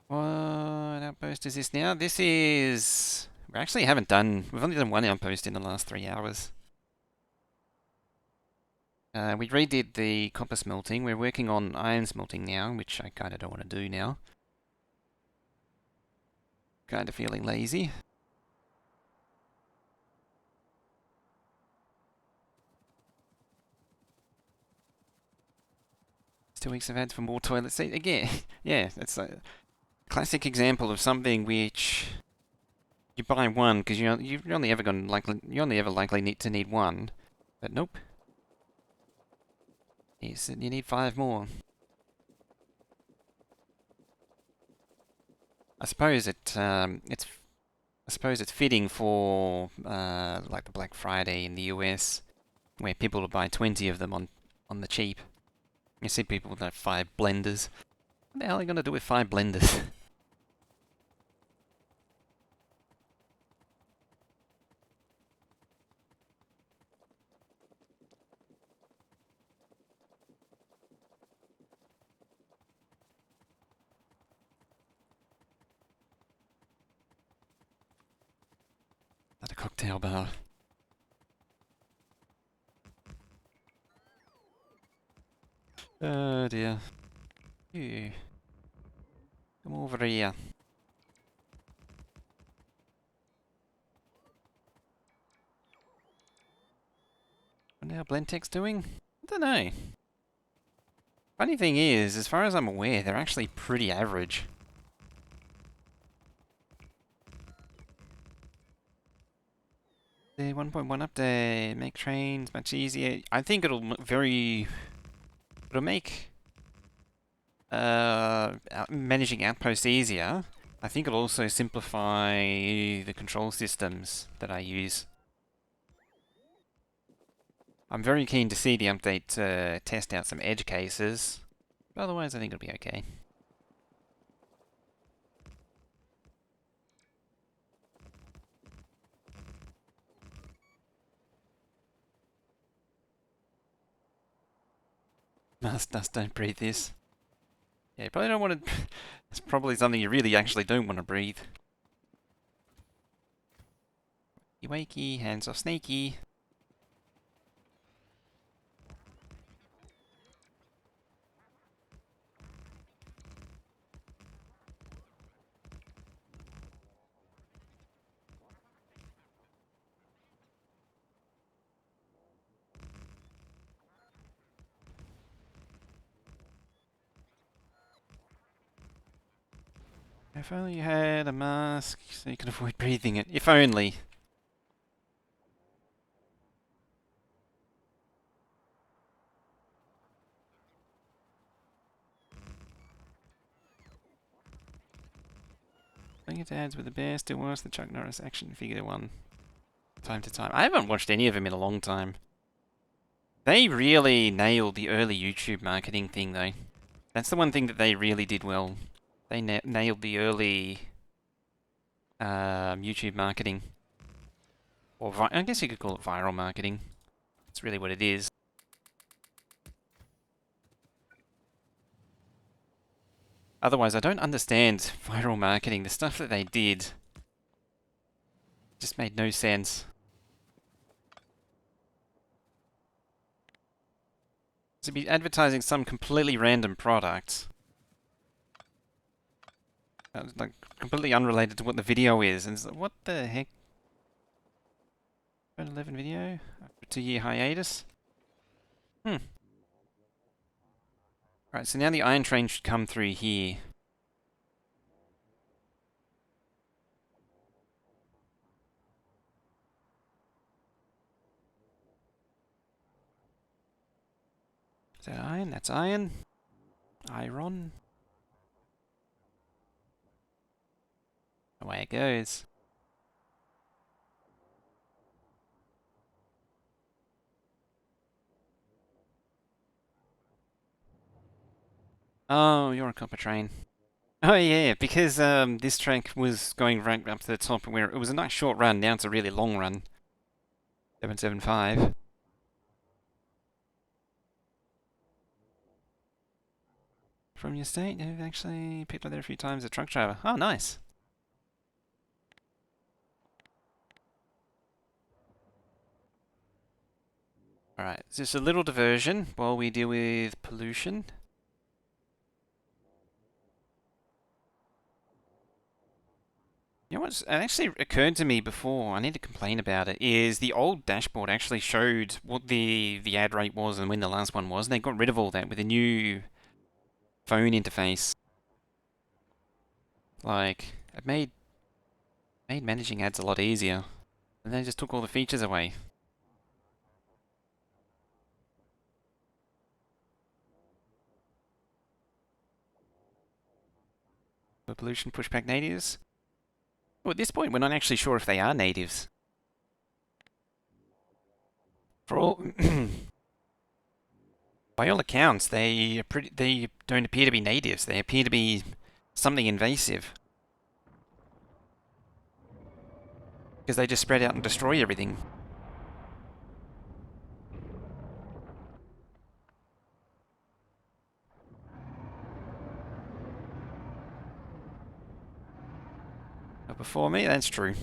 What outpost is this now? This is... We actually haven't done... We've only done one outpost in the last 3 hours. We redid the copper smelting. We're working on iron smelting now, which I kind of don't want to do now. Kind of feeling lazy. It's 2 weeks of ads for more toilet seats. Again, yeah, that's a classic example of something which you buy one because you're only ever likely need one, but nope. You need 5 more. I suppose it's fitting for like the Black Friday in the US, where people will buy 20 of them on the cheap. You see people with like 5 blenders. What the hell are they gonna do with 5 blenders? At a cocktail bar. Oh dear. You. Come over here. What are Blendtec's doing? I don't know. Funny thing is, as far as I'm aware, they're actually pretty average. The 1.1 update, make trains much easier. I think it'll make managing outposts easier. I think it'll also simplify the control systems that I use. I'm very keen to see the update test out some edge cases. But otherwise, I think it'll be okay. Dust, don't breathe this. Yeah, you probably don't want to... It's probably something you really actually don't want to breathe. Wakey, hands off Snaky. If only you had a mask so you could avoid breathing it. If only. Playing its ads with the bear still worse than Chuck Norris action figure one. Time to time. I haven't watched any of them in a long time. They really nailed the early YouTube marketing thing though. That's the one thing that they really did well. They nailed the early YouTube marketing. Or I guess you could call it viral marketing. That's really what it is. Otherwise, I don't understand viral marketing. The stuff that they did just made no sense. To be advertising some completely random product, like completely unrelated to what the video is, and it's like, what the heck? 11 video? 2-year hiatus? Right, so now the iron train should come through here. Is that iron? That's iron. Iron. Away it goes. Oh, you're a copper train. Oh yeah, because this track was going right up to the top where it was a nice short run, now it's a really long run. 775. From your state, you've actually picked up there a few times, a truck driver. Oh, nice. Alright, just a little diversion while we deal with pollution. You know what's actually occurred to me before, I need to complain about it, is the old dashboard actually showed what the ad rate was and when the last one was, and they got rid of all that with a new phone interface. Like, it made managing ads a lot easier. And they just took all the features away. The pollution pushback natives? Well, at this point, we're not actually sure if they are natives. For all, by all accounts, they don't appear to be natives. They appear to be something invasive. Because they just spread out and destroy everything. But before me, that's true.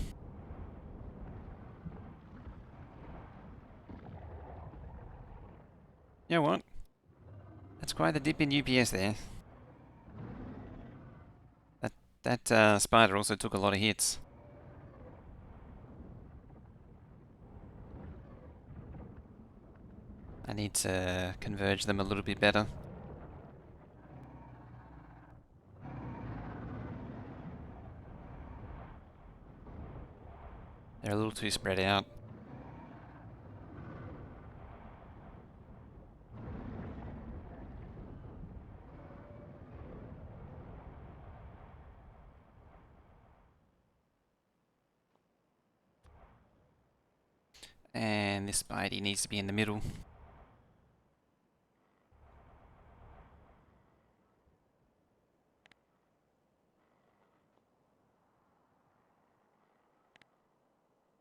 You know what? That's quite the dip in UPS there. That spider also took a lot of hits. I need to converge them a little bit better. They're a little too spread out. And this spidey needs to be in the middle.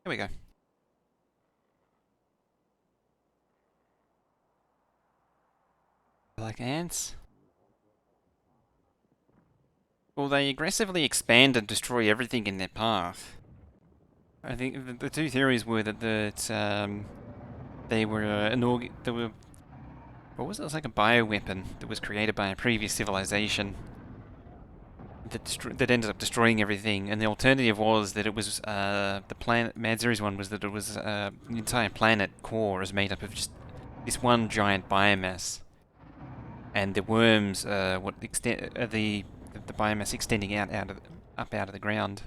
Here we go. Like ants? Well, they aggressively expand and destroy everything in their path. I think the two theories were that they were they were, what was it? It was like a bioweapon that was created by a previous civilization that ended up destroying everything. And the alternative was that it was the planet. Mad Series one was that it was the entire planet core is made up of just this one giant biomass, and the worms what extend the biomass extending out up out of the ground.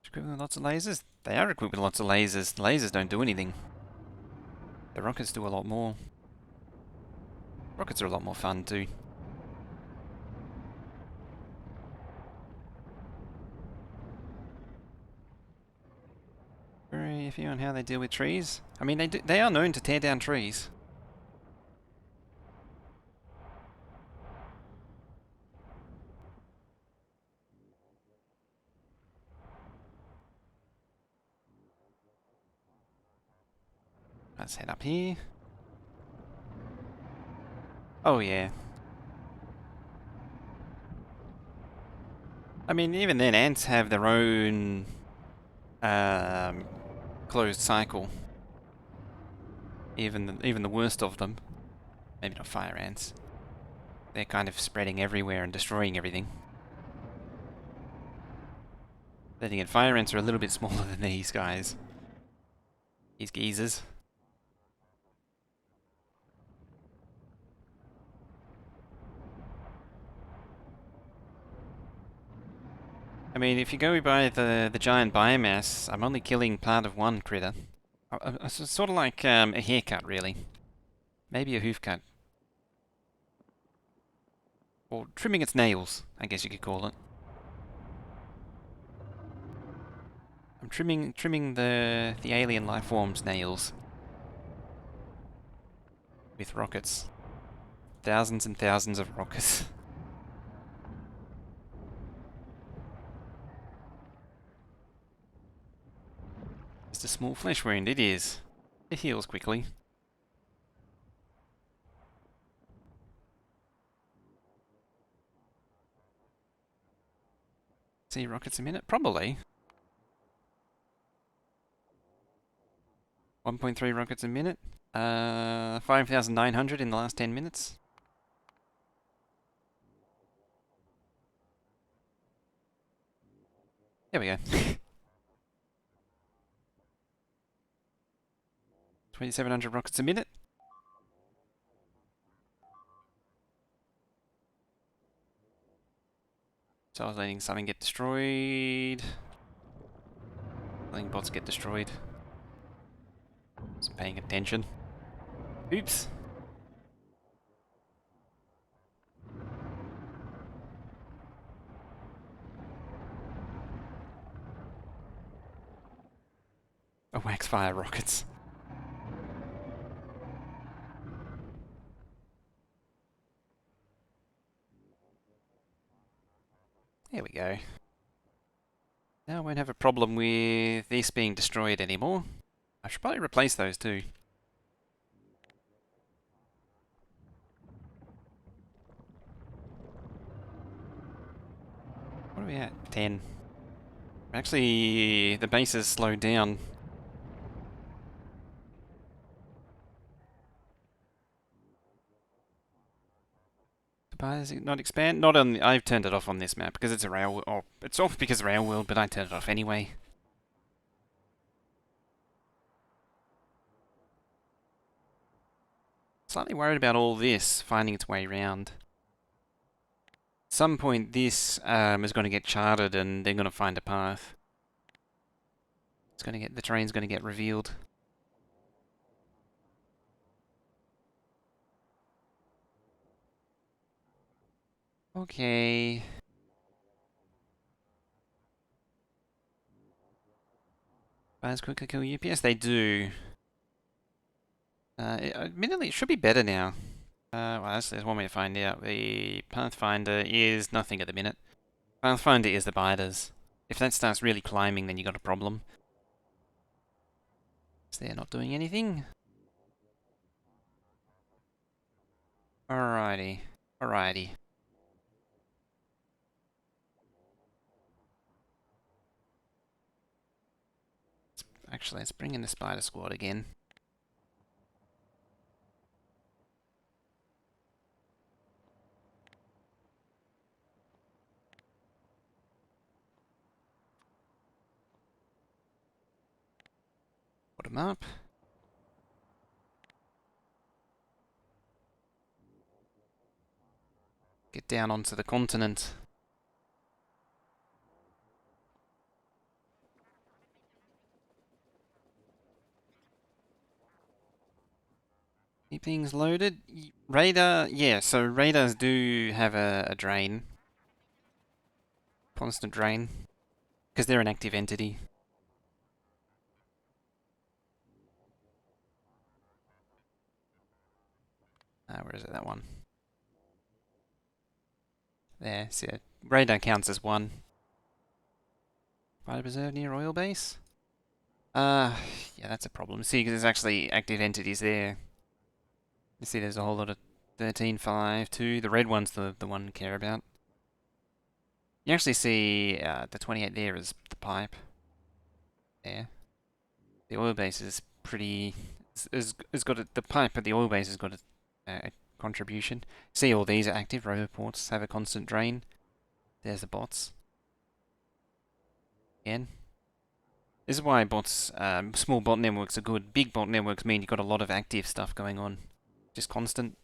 Equipped with lots of lasers? They are equipped with lots of lasers. The lasers don't do anything. The rockets do a lot more. Rockets are a lot more fun too. Very iffy on how they deal with trees. I mean, they are known to tear down trees. Let's head up here. Oh yeah. I mean, even then, ants have their own closed cycle. Even the worst of them. Maybe not fire ants. They're kind of spreading everywhere and destroying everything. Then again, fire ants are a little bit smaller than these guys. These geezers. I mean, if you go by the giant biomass, I'm only killing part of one critter. It's sort of like a haircut, really. Maybe a hoof cut. Or trimming its nails, I guess you could call it. I'm trimming the alien life form's nails. With rockets. Thousands and thousands of rockets. Just a small flesh wound, it is. It heals quickly. See rockets a minute? Probably. 1.3 rockets a minute. 5,900 in the last 10 minutes. There we go. 2,700 rockets a minute. So I was letting something get destroyed. Letting bots get destroyed. Wasn't paying attention. Oops. Oh, wax fire rockets. There we go. Now I won't have a problem with this being destroyed anymore. I should probably replace those too. What are we at? 10. Actually, the base has slowed down. Does it not expand? Not on. I've turned it off on this map because it's a rail. Oh, it's off because of rail world, but I turned it off anyway. Slightly worried about all this finding its way around. At some point, this is going to get charted, and they're going to find a path. It's going to get the terrain's going to get revealed. Okay. Fires quickly kill UPS? They do. Admittedly, it should be better now. Well, there's one way to find out. The Pathfinder is nothing at the minute. Pathfinder is the biters. If that starts really climbing, then you got a problem. So they're not doing anything. Alrighty. Alrighty. Actually, let's bring in the spider squad again. Put them up. down onto the continent. Keep things loaded. Radar, yeah, so radars do have a drain. Constant drain. Because they're an active entity. Where is it, that one? There, see it. Radar counts as one. Fighter preserve near oil base? Yeah, that's a problem. See, because there's actually active entities there. You see there's a whole lot of 13, 5, 2. The red one's the one to care about. You actually see the 28 there is the pipe. There. The oil base is pretty... It's got the pipe at the oil base has got a contribution. See, all these are active. Roboports have a constant drain. There's the bots. Again. This is why bots, small bot networks are good. Big bot networks mean you've got a lot of active stuff going on. Just constant.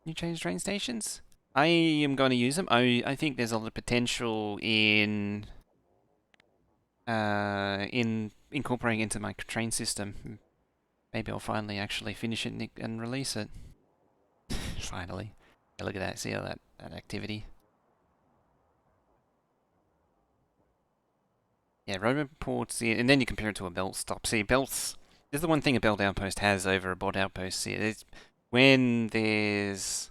New change train stations? I am going to use them. I think there's a lot of potential in incorporating into my train system. Maybe I'll finally actually finish it and release it. Finally. Yeah, look at that. See all that activity? Yeah, robot ports, yeah, and then you compare it to a belt stop. See, belts... This is the one thing a belt outpost has over a bot outpost. See, when there's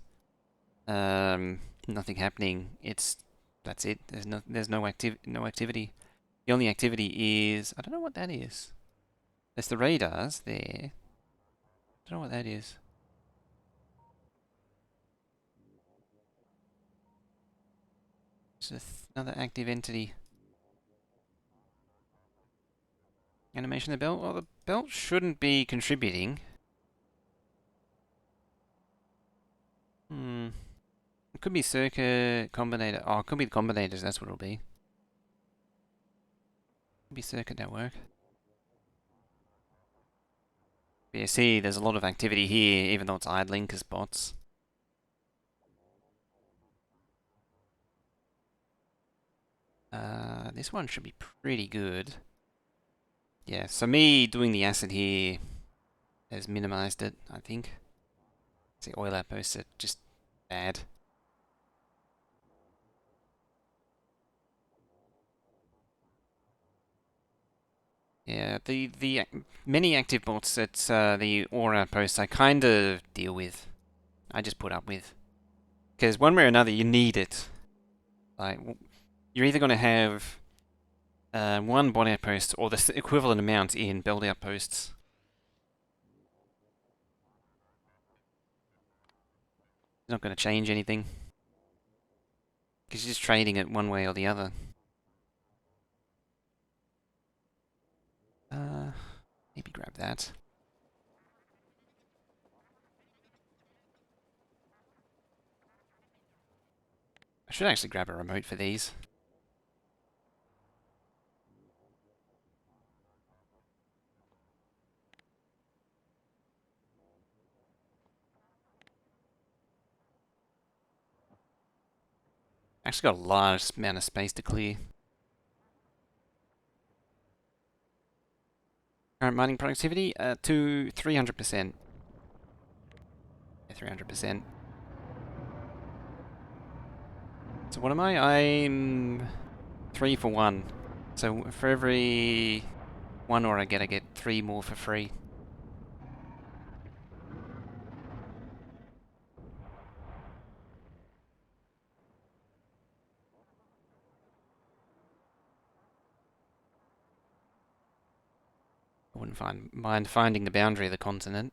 nothing happening, that's it. There's no activity. The only activity is, I don't know what that is. There's the radars there. I don't know what that is. It's another active entity. Animation of the belt. Well, the belt shouldn't be contributing. It could be circuit combinator. Oh, it could be the combinators. That's what it'll be. Could be circuit network. But you see, there's a lot of activity here, even though it's idling because bots. This one should be pretty good. Yeah, so me doing the acid here has minimized it, I think. See, oil outposts are just bad. Yeah, the many active bots that the ore outposts I kind of deal with. I just put up with. Because one way or another, you need it. Like, you're either going to have one bot outpost or the equivalent amount in belt outposts. It's not going to change anything. Because you're just trading it one way or the other. Maybe grab that. I should actually grab a remote for these. Actually got a large amount of space to clear. Current mining productivity to 300%. Yeah, 300%. So what am I? I'm 3 for 1. So for every 1 ore I get 3 more for free. I wouldn't mind finding the boundary of the continent.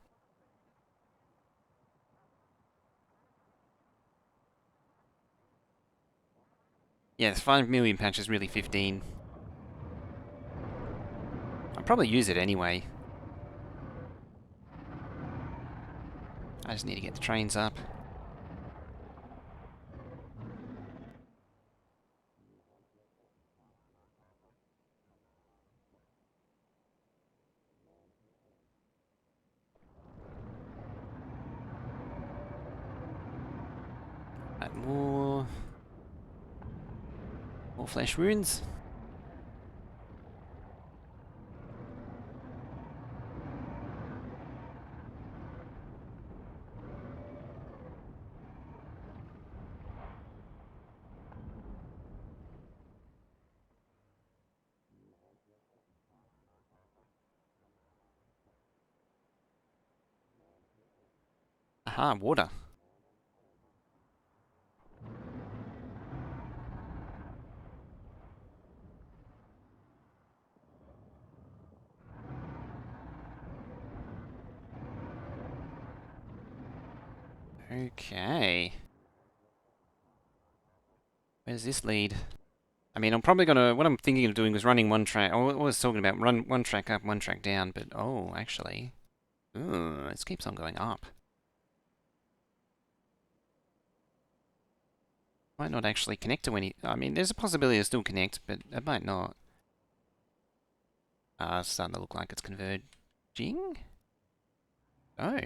Yeah, 5 million patch is really 15. I'll probably use it anyway. I just need to get the trains up. Right, More flesh wounds. Aha, water. Okay. Where does this lead? I mean, I'm probably gonna... What I'm thinking of doing was running one track... I was talking about run one track up, one track down, but... Oh, actually... Ooh, this keeps on going up. Might not actually connect to any... I mean, there's a possibility to still connect, but it might not. It's starting to look like it's converging. Oh.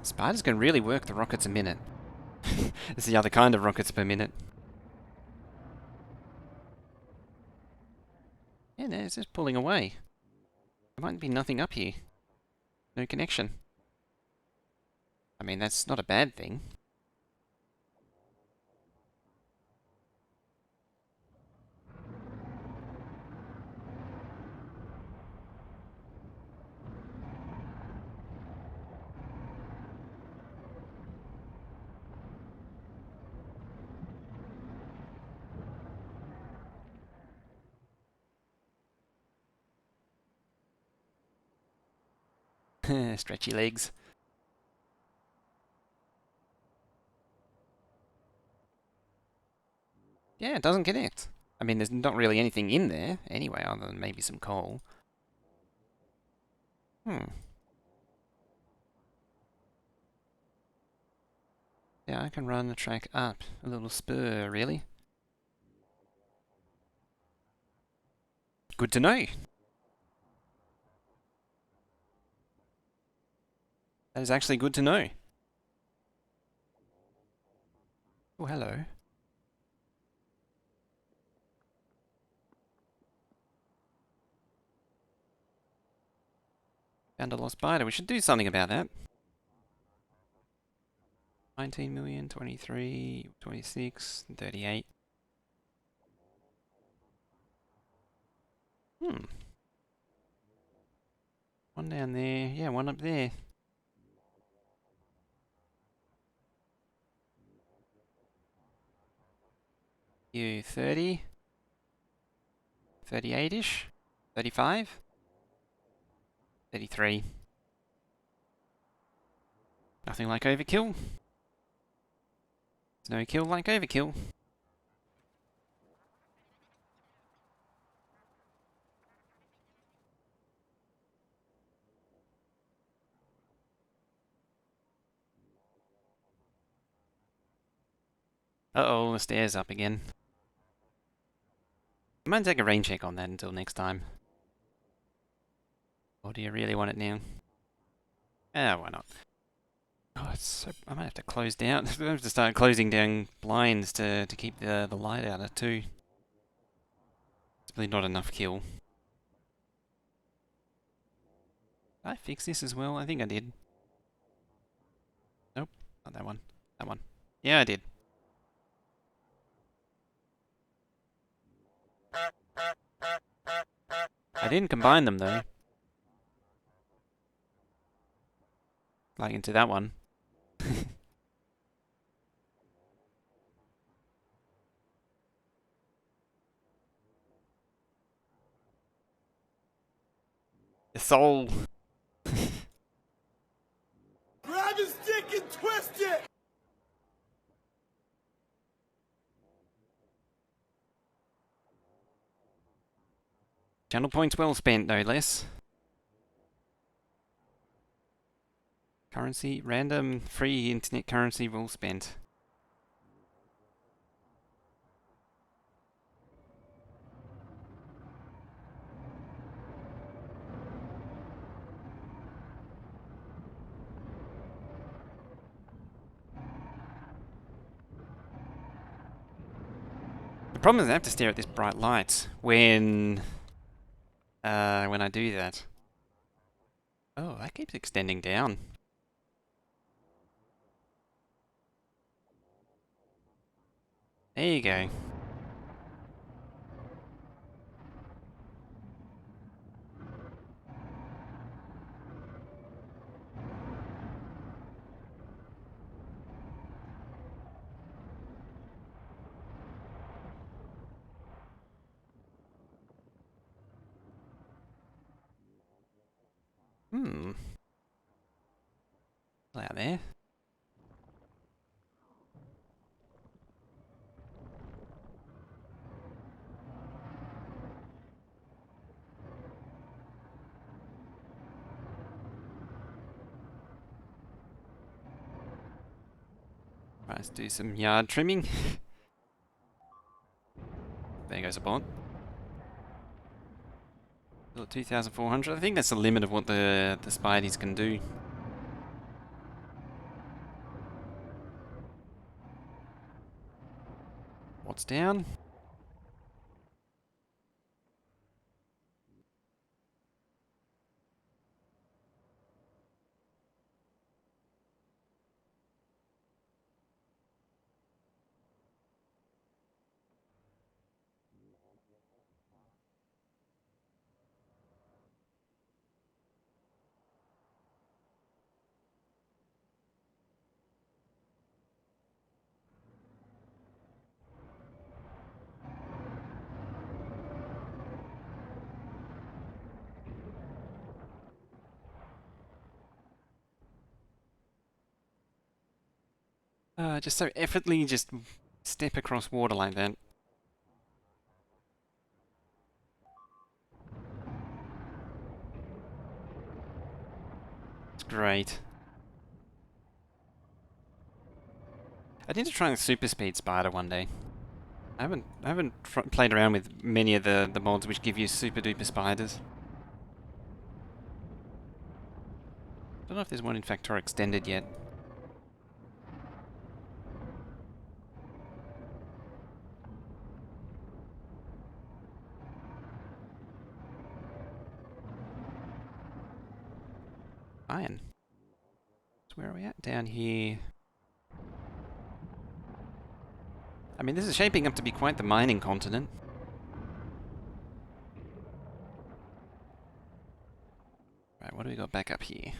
Spiders can really work the rockets a minute. It's the other kind of rockets per minute. Yeah, no, it's just pulling away. There might be nothing up here. No connection. I mean, that's not a bad thing. Stretchy legs. Yeah, it doesn't connect. I mean, there's not really anything in there anyway, other than maybe some coal. Hmm. Yeah, I can run the track up. A little spur, really. Good to know. That is actually good to know. Oh, hello. Found a lost spider. We should do something about that. 19 million, 23, 26, 38. Hmm. One down there. Yeah, one up there. You 30? 38-ish? 35? 33. Nothing like overkill. There's no kill like overkill. Uh-oh, the stairs up again. I might take a rain check on that until next time. Or do you really want it now? Why not? Oh, it's so... I might have to close down. I have to start closing down blinds to keep the light out of too. It's really not enough kill. Did I fix this as well? I think I did. Nope, not that one. That one. Yeah, I did. I didn't combine them though. Like into that one. The soul. Grab his dick and twist it! Channel points well spent, no less. Currency, random free internet currency well spent. The problem is I have to stare at this bright light when I do that. Oh, that keeps extending down. There you go. Hmm. Out there. Right, let's do some yard trimming. There goes a bot. 2,400. I think that's the limit of what the Spideys can do. What's down? Just so effortlessly just step across water like that. It's great. I need to try the super speed spider one day. I haven't played around with many of the mods which give you super duper spiders. Don't know if there's one in Factorio extended yet. Iron. So where are we at? Down here. I mean, this is shaping up to be quite the mining continent. Right, what do we got back up here?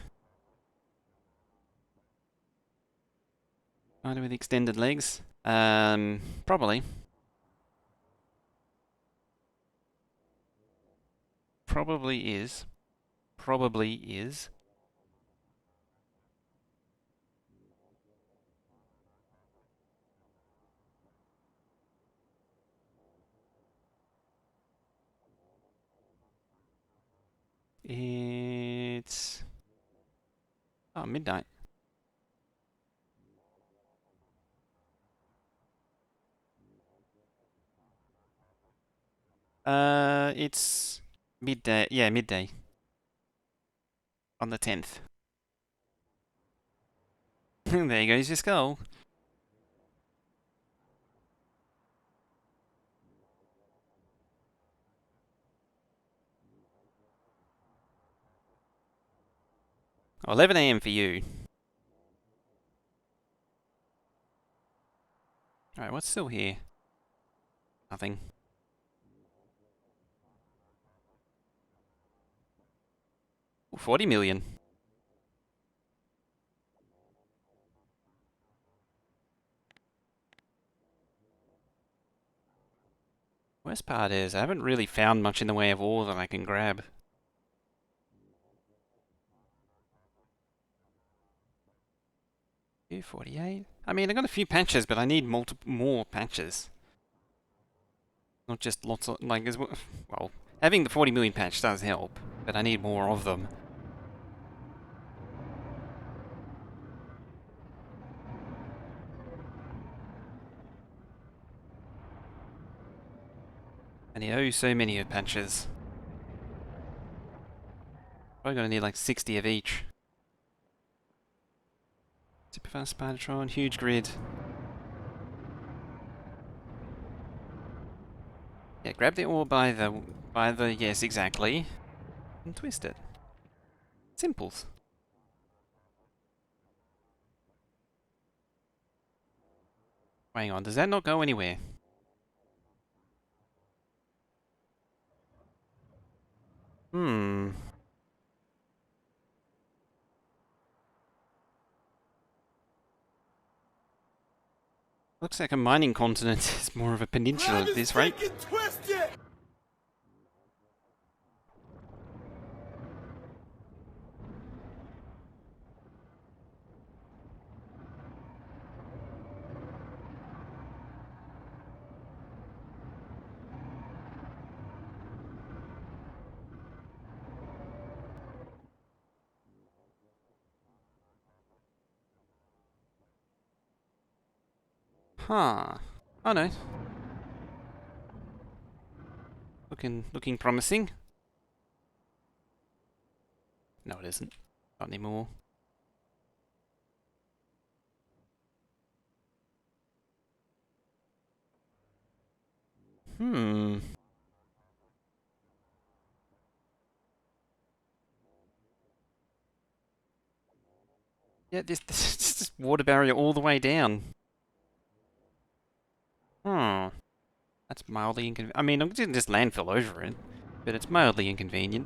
Spider with extended legs? Probably. Probably is. Probably is. It's... Oh, midnight. It's midday. Yeah, midday. On the 10th. There goes your skull. Oh, 11 AM for you. Alright, what's still here? Nothing. Ooh, 40 million. Worst part is, I haven't really found much in the way of ore that I can grab. 248. I mean, I got a few patches, but I need more patches. Not just lots of, like, well, having the 40 million patch does help, but I need more of them. I need oh so many of patches. Probably gonna need like 60 of each. Superfast Spidertron, huge grid. Yeah, grab the ore by the yes, exactly, and twist it. Simples. Hang on, does that not go anywhere? Hmm. Looks like a mining continent is more of a peninsula Grab at his this rate. dick and twist it! Huh. Oh no. Looking promising. No, it isn't. Not anymore. Hmm. Yeah, this is water barrier all the way down. Hmm. That's mildly inconvenient. I mean, I didn't just landfill over it, but it's mildly inconvenient.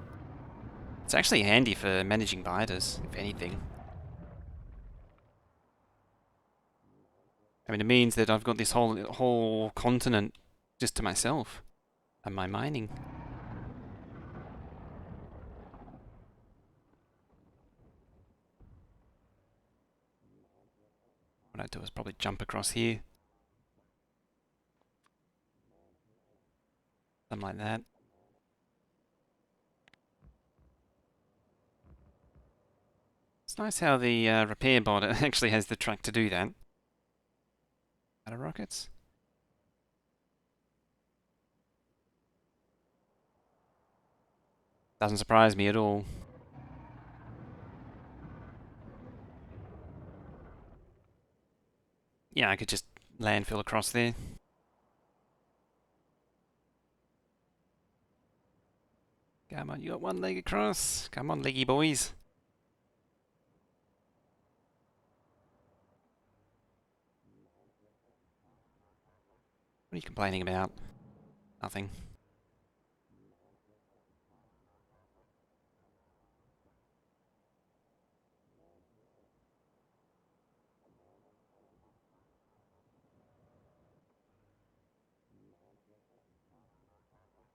It's actually handy for managing biters, if anything. I mean, it means that I've got this whole continent just to myself and my mining. What I'd do is probably jump across here. Something like that. It's nice how the repair bot actually has the truck to do that. Out of rockets? Doesn't surprise me at all. Yeah, I could just landfill across there. Come on, you got one leg across. Come on, leggy boys. What are you complaining about? Nothing.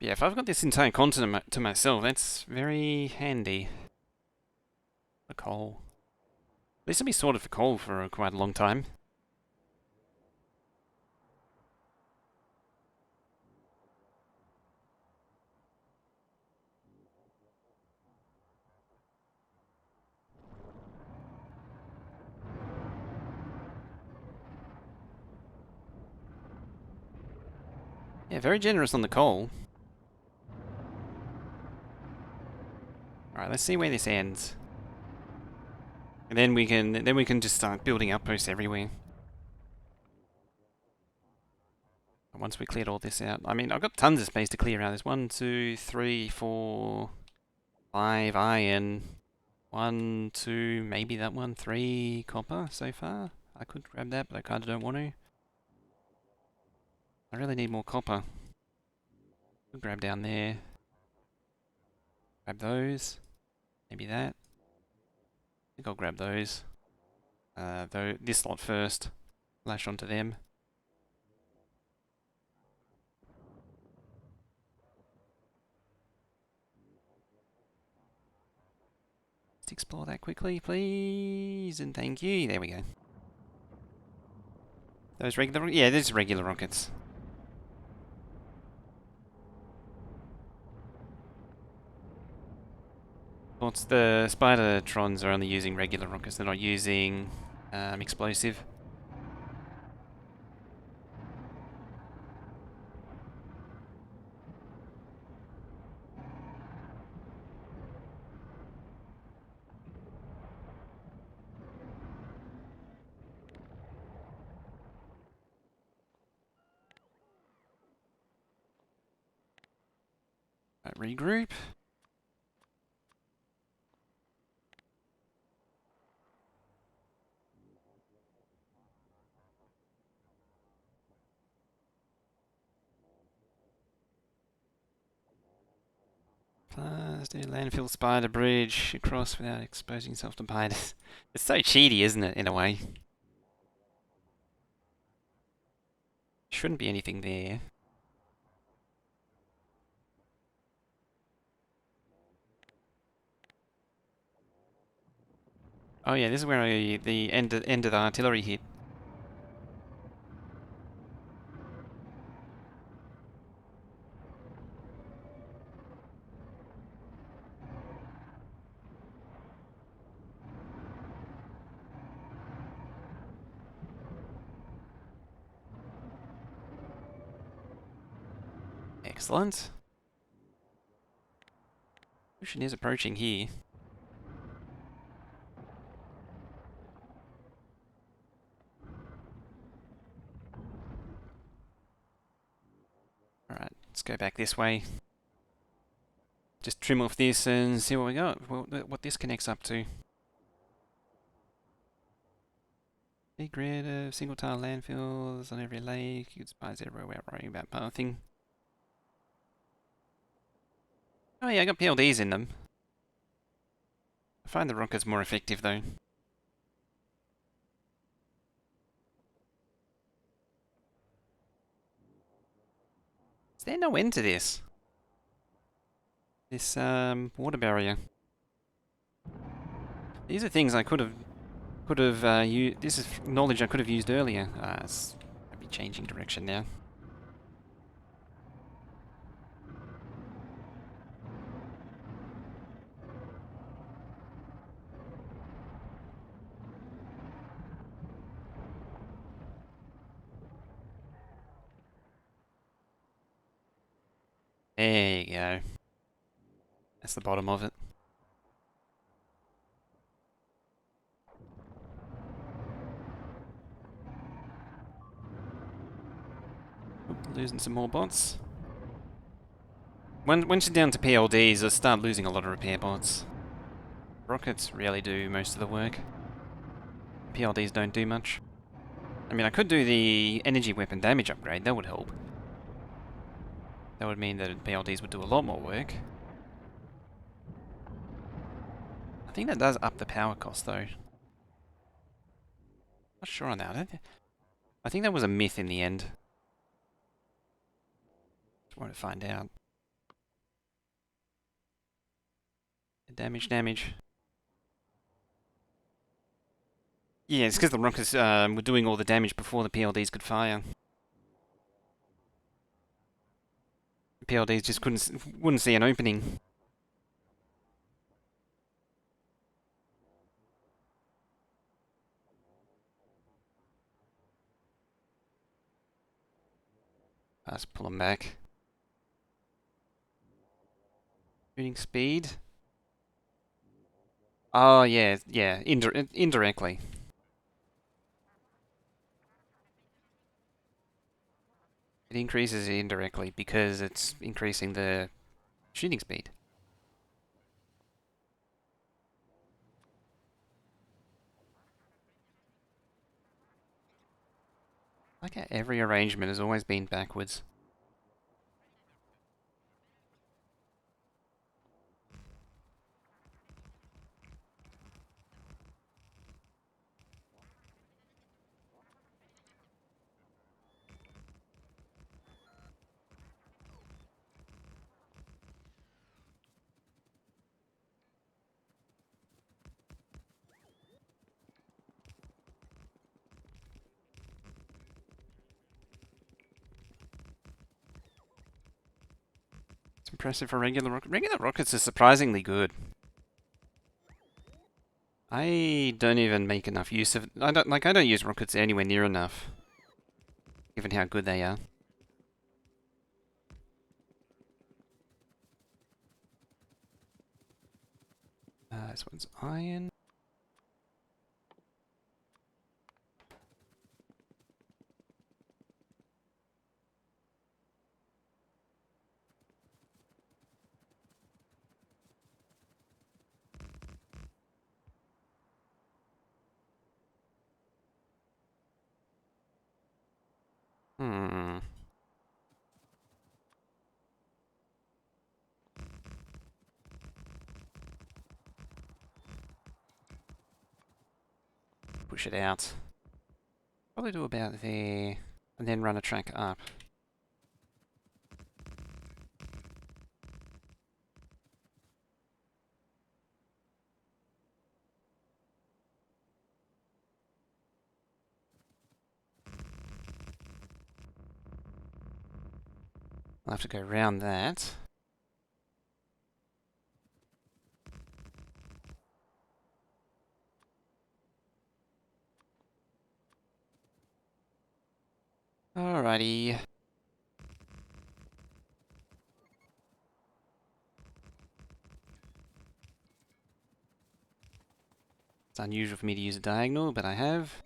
Yeah, if I've got this entire continent to myself, that's very handy. For coal. At least I'll be sorted for coal for quite a long time. Yeah, very generous on the coal. Alright, let's see where this ends. And then we can just start building outposts everywhere. Once we cleared all this out. I mean, I've got tons of space to clear out. There's 1, 2, 3, 4, 5 iron. 1, 2, maybe that one, 3 copper so far. I could grab that, but I kinda don't want to. I really need more copper. Could grab down there. Grab those. Maybe that. I think I'll grab those. Though this lot first. Lash onto them. Let's explore that quickly, please, and thank you. There we go. Those regular, yeah, those regular rockets. What's the Spidertrons are only using regular rockets, they're not using explosive. Right, regroup. Plus, do landfill spider bridge across without exposing yourself to spiders. It's so cheaty, isn't it, in a way? Shouldn't be anything there. Oh yeah, this is where the end of the artillery hit. Excellent. Ocean is approaching here. Alright, let's go back this way. Just trim off this and see what we got, what this connects up to. Big grid of single tile landfills on every lake. Good spies everywhere without worrying about pathing. Oh yeah, I got PLDs in them. I find the rockets more effective though. Is there no end to this? This water barrier. These are things I could have used. This is knowledge I could have used earlier. I'll be changing direction now. There you go. That's the bottom of it. Oop, losing some more bots. Once you're down to PLDs, I start losing a lot of repair bots. Rockets really do most of the work. PLDs don't do much. I mean, I could do the energy weapon damage upgrade, that would help. That would mean that PLDs would do a lot more work. I think that does up the power cost though. Not sure on that. I think that was a myth in the end. Just want to find out. Damage. Yeah, it's because the rockets were doing all the damage before the PLDs could fire. PLDs just wouldn't see an opening. Let's pull them back. Shooting speed. Oh yeah, indirectly. It increases it indirectly because it's increasing the shooting speed. Like how every arrangement has always been backwards. It's impressive for regular rockets. Regular rockets are surprisingly good. I don't even make enough use of. I don't use rockets anywhere near enough, given how good they are. This one's iron. Hmm. Push it out. Probably do about there, and then run a track up. I'll have to go around that. Alrighty. It's unusual for me to use a diagonal, but I have.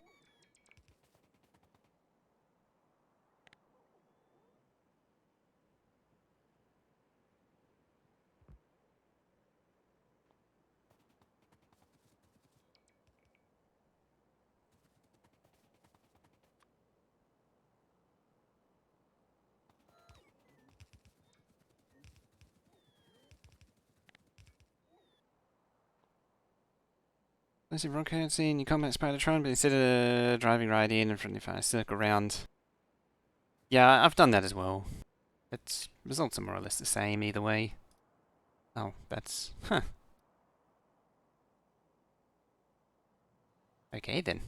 Let's see, rocket scene, you combat Spidertron, but instead of driving right in front of I circle around. Yeah, I've done that as well. Its results are more or less the same either way. Oh, that's... Huh. Okay then.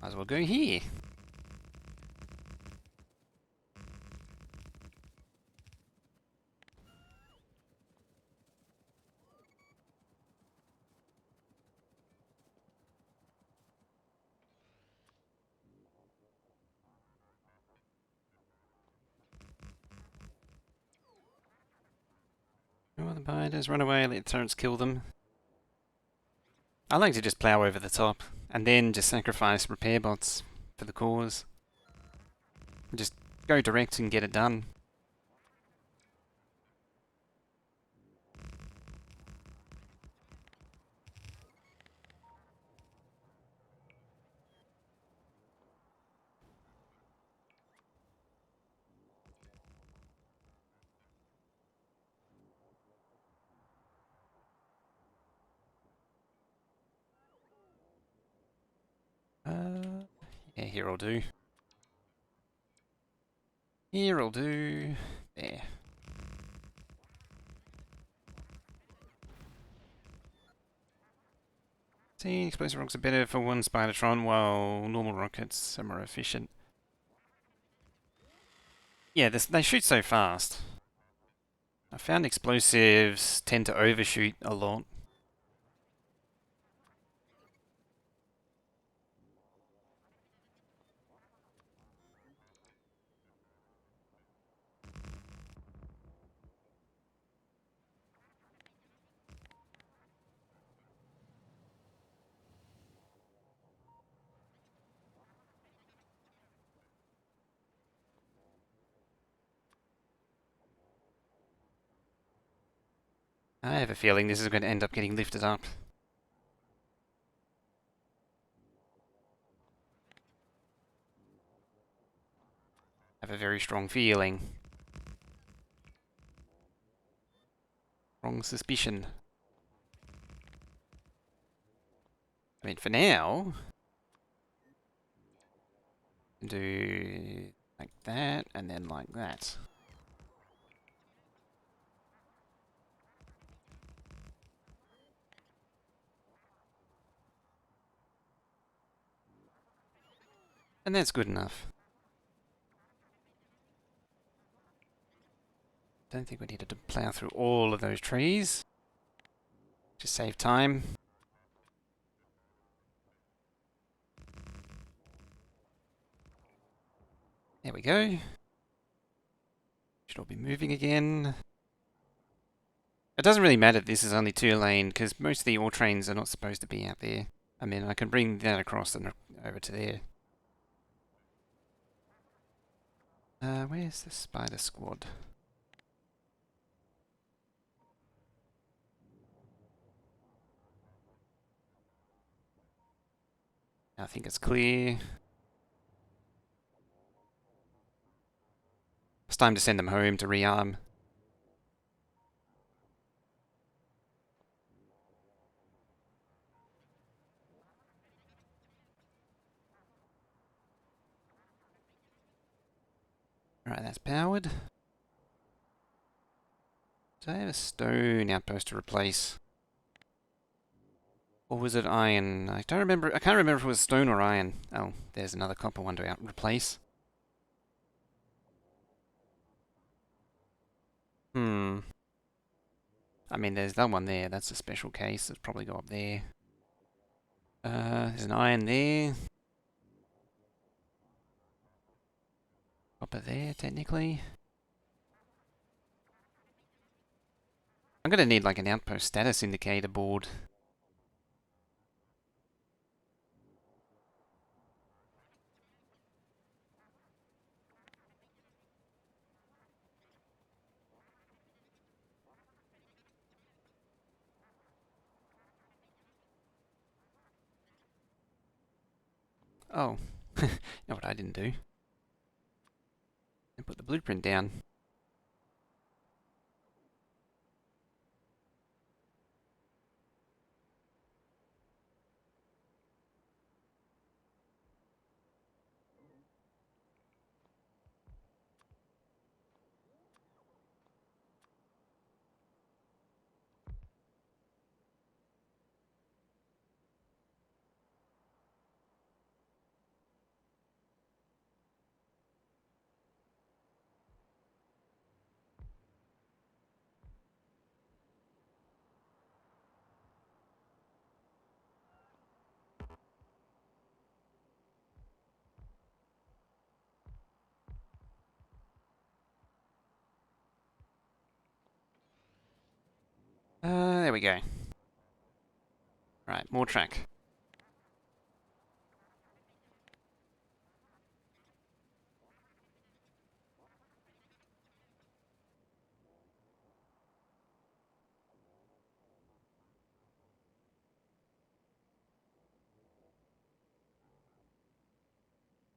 Might as well go here. No other biders, run away, let the turrets kill them. I like to just plow over the top, and then just sacrifice repair bots for the cause. Just go direct and get it done. Yeah, here'll do. Here'll do. There. See, explosive rockets are better for one Spidertron, while normal rockets are more efficient. Yeah, they shoot so fast. I found explosives tend to overshoot a lot. I have a feeling this is going to end up getting lifted up. I have a very strong feeling. Strong suspicion. I mean, for now, do like that, and then like that. And that's good enough. Don't think we needed to plow through all of those trees. Just save time. There we go. Should all be moving again. doesn't really matter if this is only 2-lane, because most of the ore trains are not supposed to be out there. I mean, I can bring that across and over to there. Where's the spider squad? I think it's clear. It's time to send them home to rearm. Alright, that's powered. Do I have a stone outpost to replace? Or was it iron? I don't remember. I can't remember if it was stone or iron. Oh, there's another copper one to replace. Hmm. I mean, there's that one there. That's a special case. It'll probably go up there. There's an iron there. Copper there, technically. I'm gonna need like an outpost status indicator board. Oh, you know what I didn't do? I put the blueprint down. There we go. Right, more track.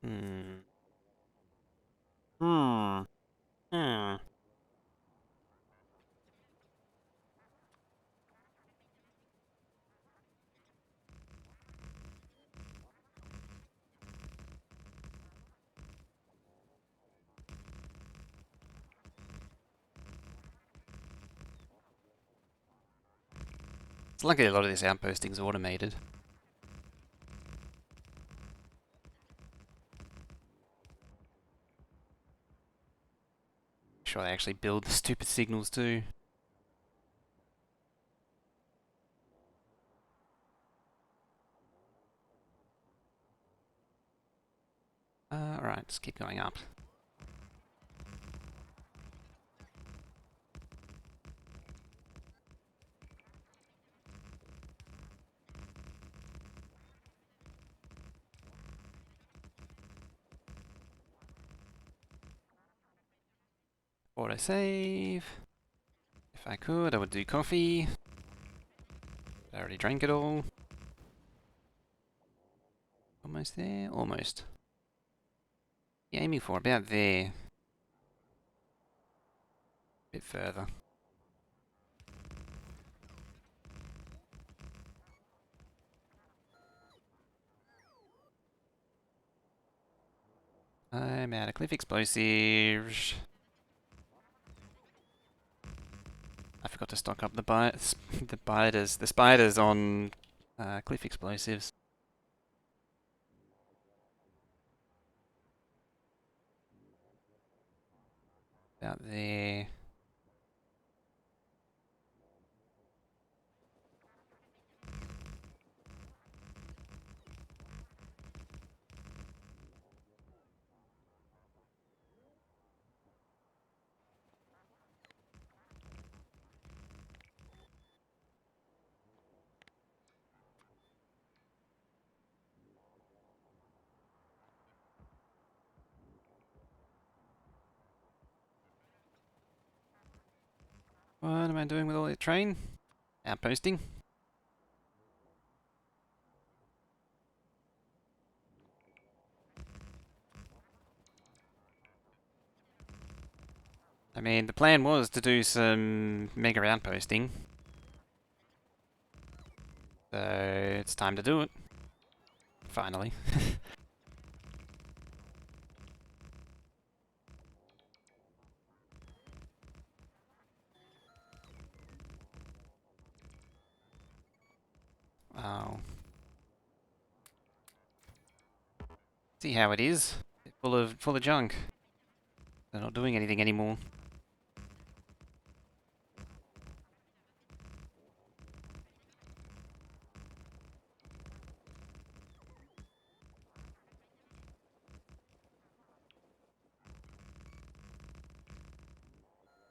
Hmm. Hmm. Hmm. It's lucky a lot of this outposting's automated. Sure they actually build the stupid signals too. Alright, let's keep going up. Autosave. If I could, I would do coffee. I already drank it all. Almost there? Almost. Yeah, aiming for about there. Bit further. I'm out of cliff explosives. I forgot to stock up the spiders on cliff explosives. About there. What am I doing with all the train? Outposting. I mean, the plan was to do some mega outposting. So it's time to do it. Finally. Oh. See how it is? Full of junk. They're not doing anything anymore.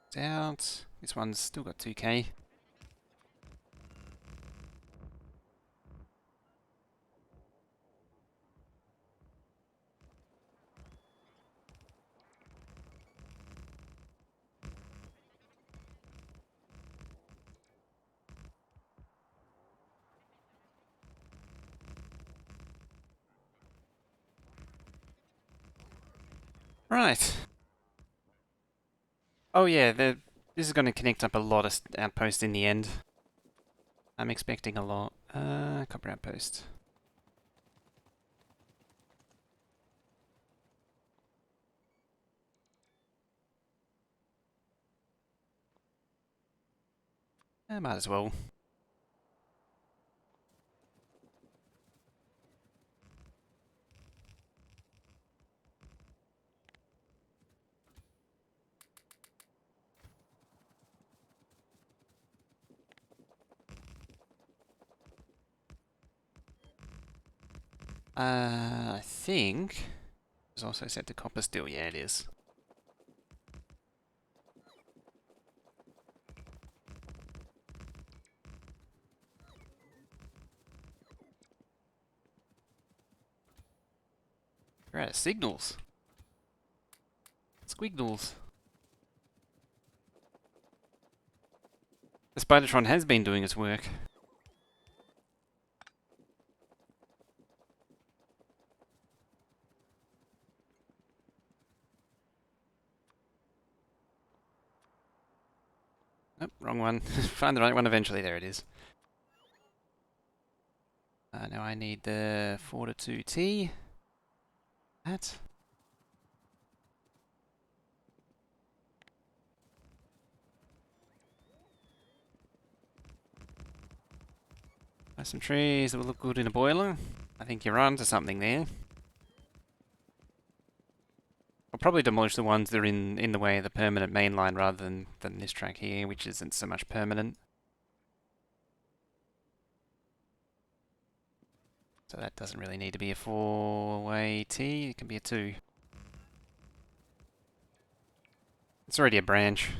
It's out. This one's still got 2k. Right. Oh yeah, this is going to connect up a lot of outposts in the end. I'm expecting a lot. Copper outpost. Might as well. I think it's also set to copper steel. Yeah, it is. We're out of signals. Squiggles. The Spidertron has been doing its work. Nope, wrong one. Find the right one eventually. There it is. Now I need the 4 to 2T. That. Buy some trees that will look good in a boiler. I think you're on to something there. I'll probably demolish the ones that are in the way of the permanent main line rather than this track here, which isn't so much permanent. So that doesn't really need to be a 4-way T, it can be a 2. It's already a branch.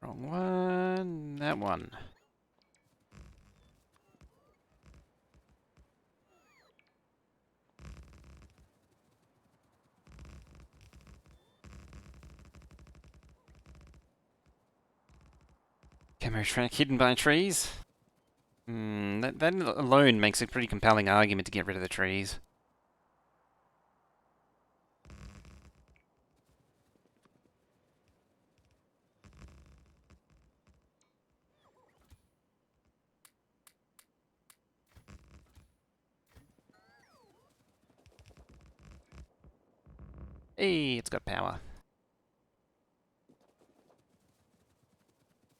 Wrong one, that one. Camo track hidden by trees. That alone makes a pretty compelling argument to get rid of the trees. Hey, it's got power.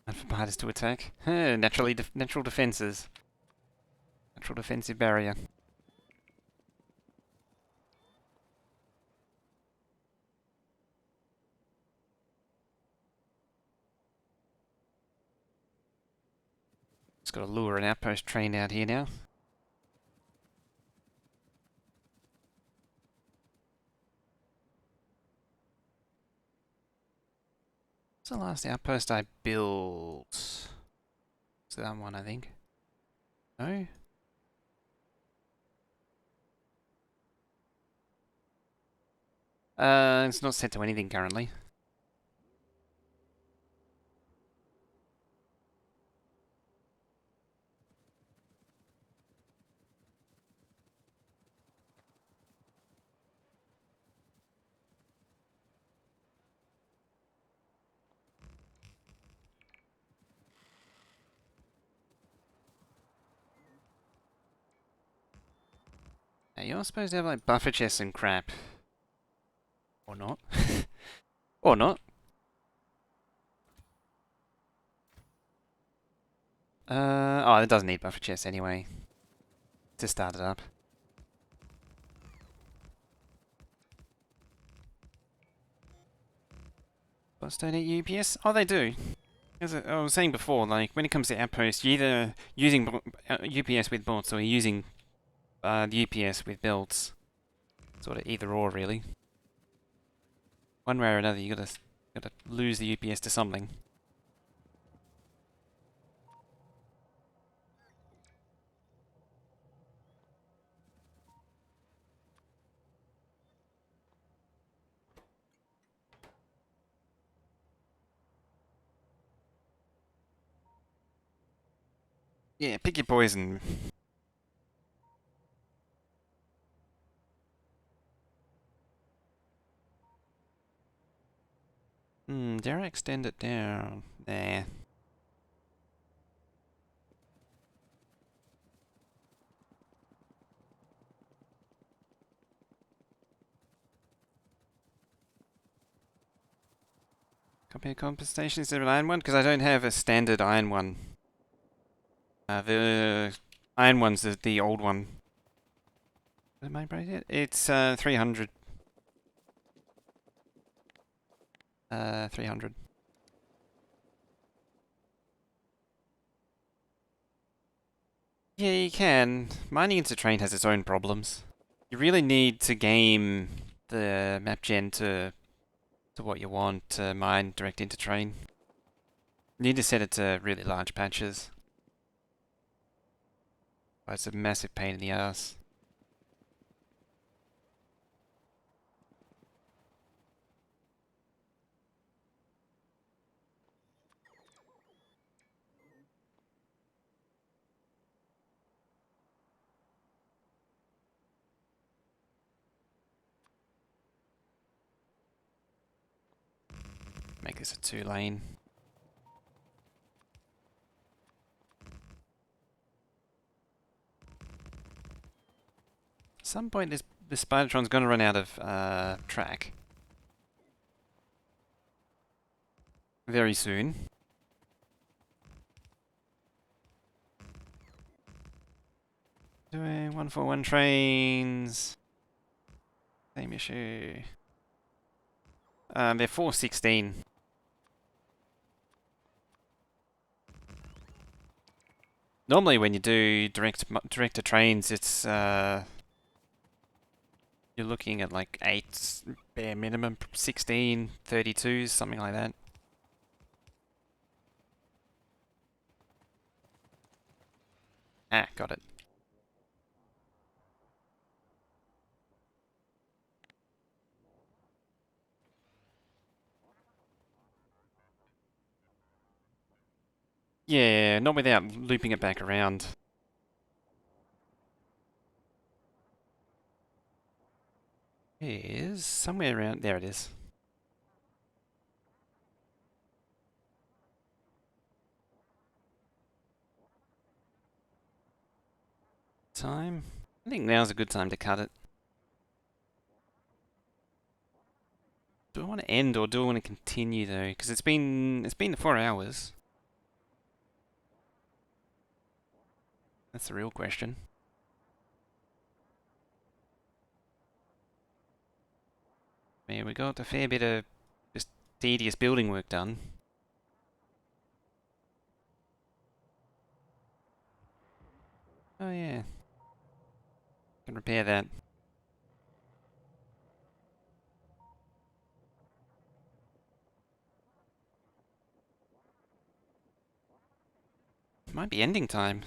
And for spiders to attack. Natural defenses. Natural defensive barrier. Just got to lure an outpost train out here now. What's the last outpost I built? It's that one, I think. No? It's not set to anything currently. Now you're supposed to have like buffer chests and crap. Or not. Or not. Oh, it doesn't need buffer chests anyway. To start it up. Bots don't need UPS? Oh, they do. As I was saying before, like, when it comes to outposts, you're either using UPS with bots or you're using the UPS with builds. Sort of either or, really. One way or another, you gotta lose the UPS to something. Yeah, pick your poison. Dare I extend it down? Nah. Compare compensation instead of an iron one? Because I don't have a standard iron one. The iron one's the old one. Am I right yet? It's 300. 300. Yeah, you can. Mining into train has its own problems. You really need to game the map gen to what you want to mine direct into train. You need to set it to really large patches. But it's a massive pain in the ass. Make this a 2-lane. At some point this Spidertron's gonna run out of track. Very soon. Doing 141 trains. Same issue. They're 416. Normally when you do direct to trains, it's you're looking at like 8 bare minimum, 16, 32s, something like that. Ah, got it. Yeah, not without looping it back around. Is somewhere around there it is. Time? I think now's a good time to cut it. Do I want to end or do I want to continue though? Because it's been 4 hours. That's the real question. Yeah, we got a fair bit of just tedious building work done. Oh yeah. Can repair that. might be ending time.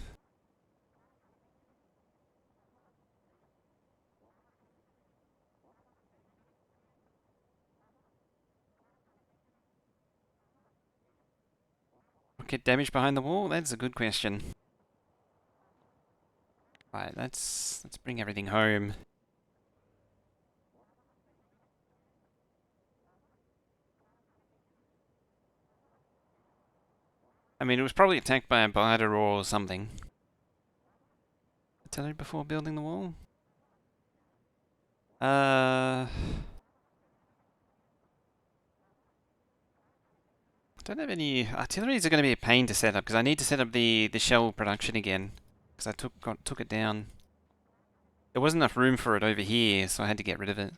Get damage behind the wall? That's a good question. Right, let's bring everything home. I mean, it was probably attacked by a biter or something. Artillery before building the wall? Don't have any... Artilleries are going to be a pain to set up, because I need to set up the shell production again. Because I took it down. There wasn't enough room for it over here, so I had to get rid of it.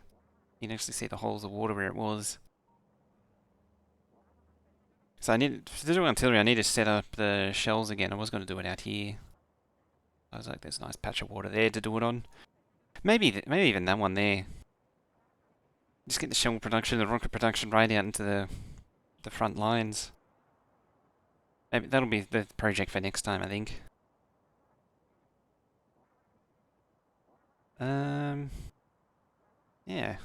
You can actually see the holes of water where it was. So I need... For digital artillery, I need to set up the shells again. I was going to do it out here. I was like, there's a nice patch of water there to do it on. Maybe even that one there. Just get the shell production, the rocket production right out into the front lines. Maybe that'll be the project for next time, I think. Yeah.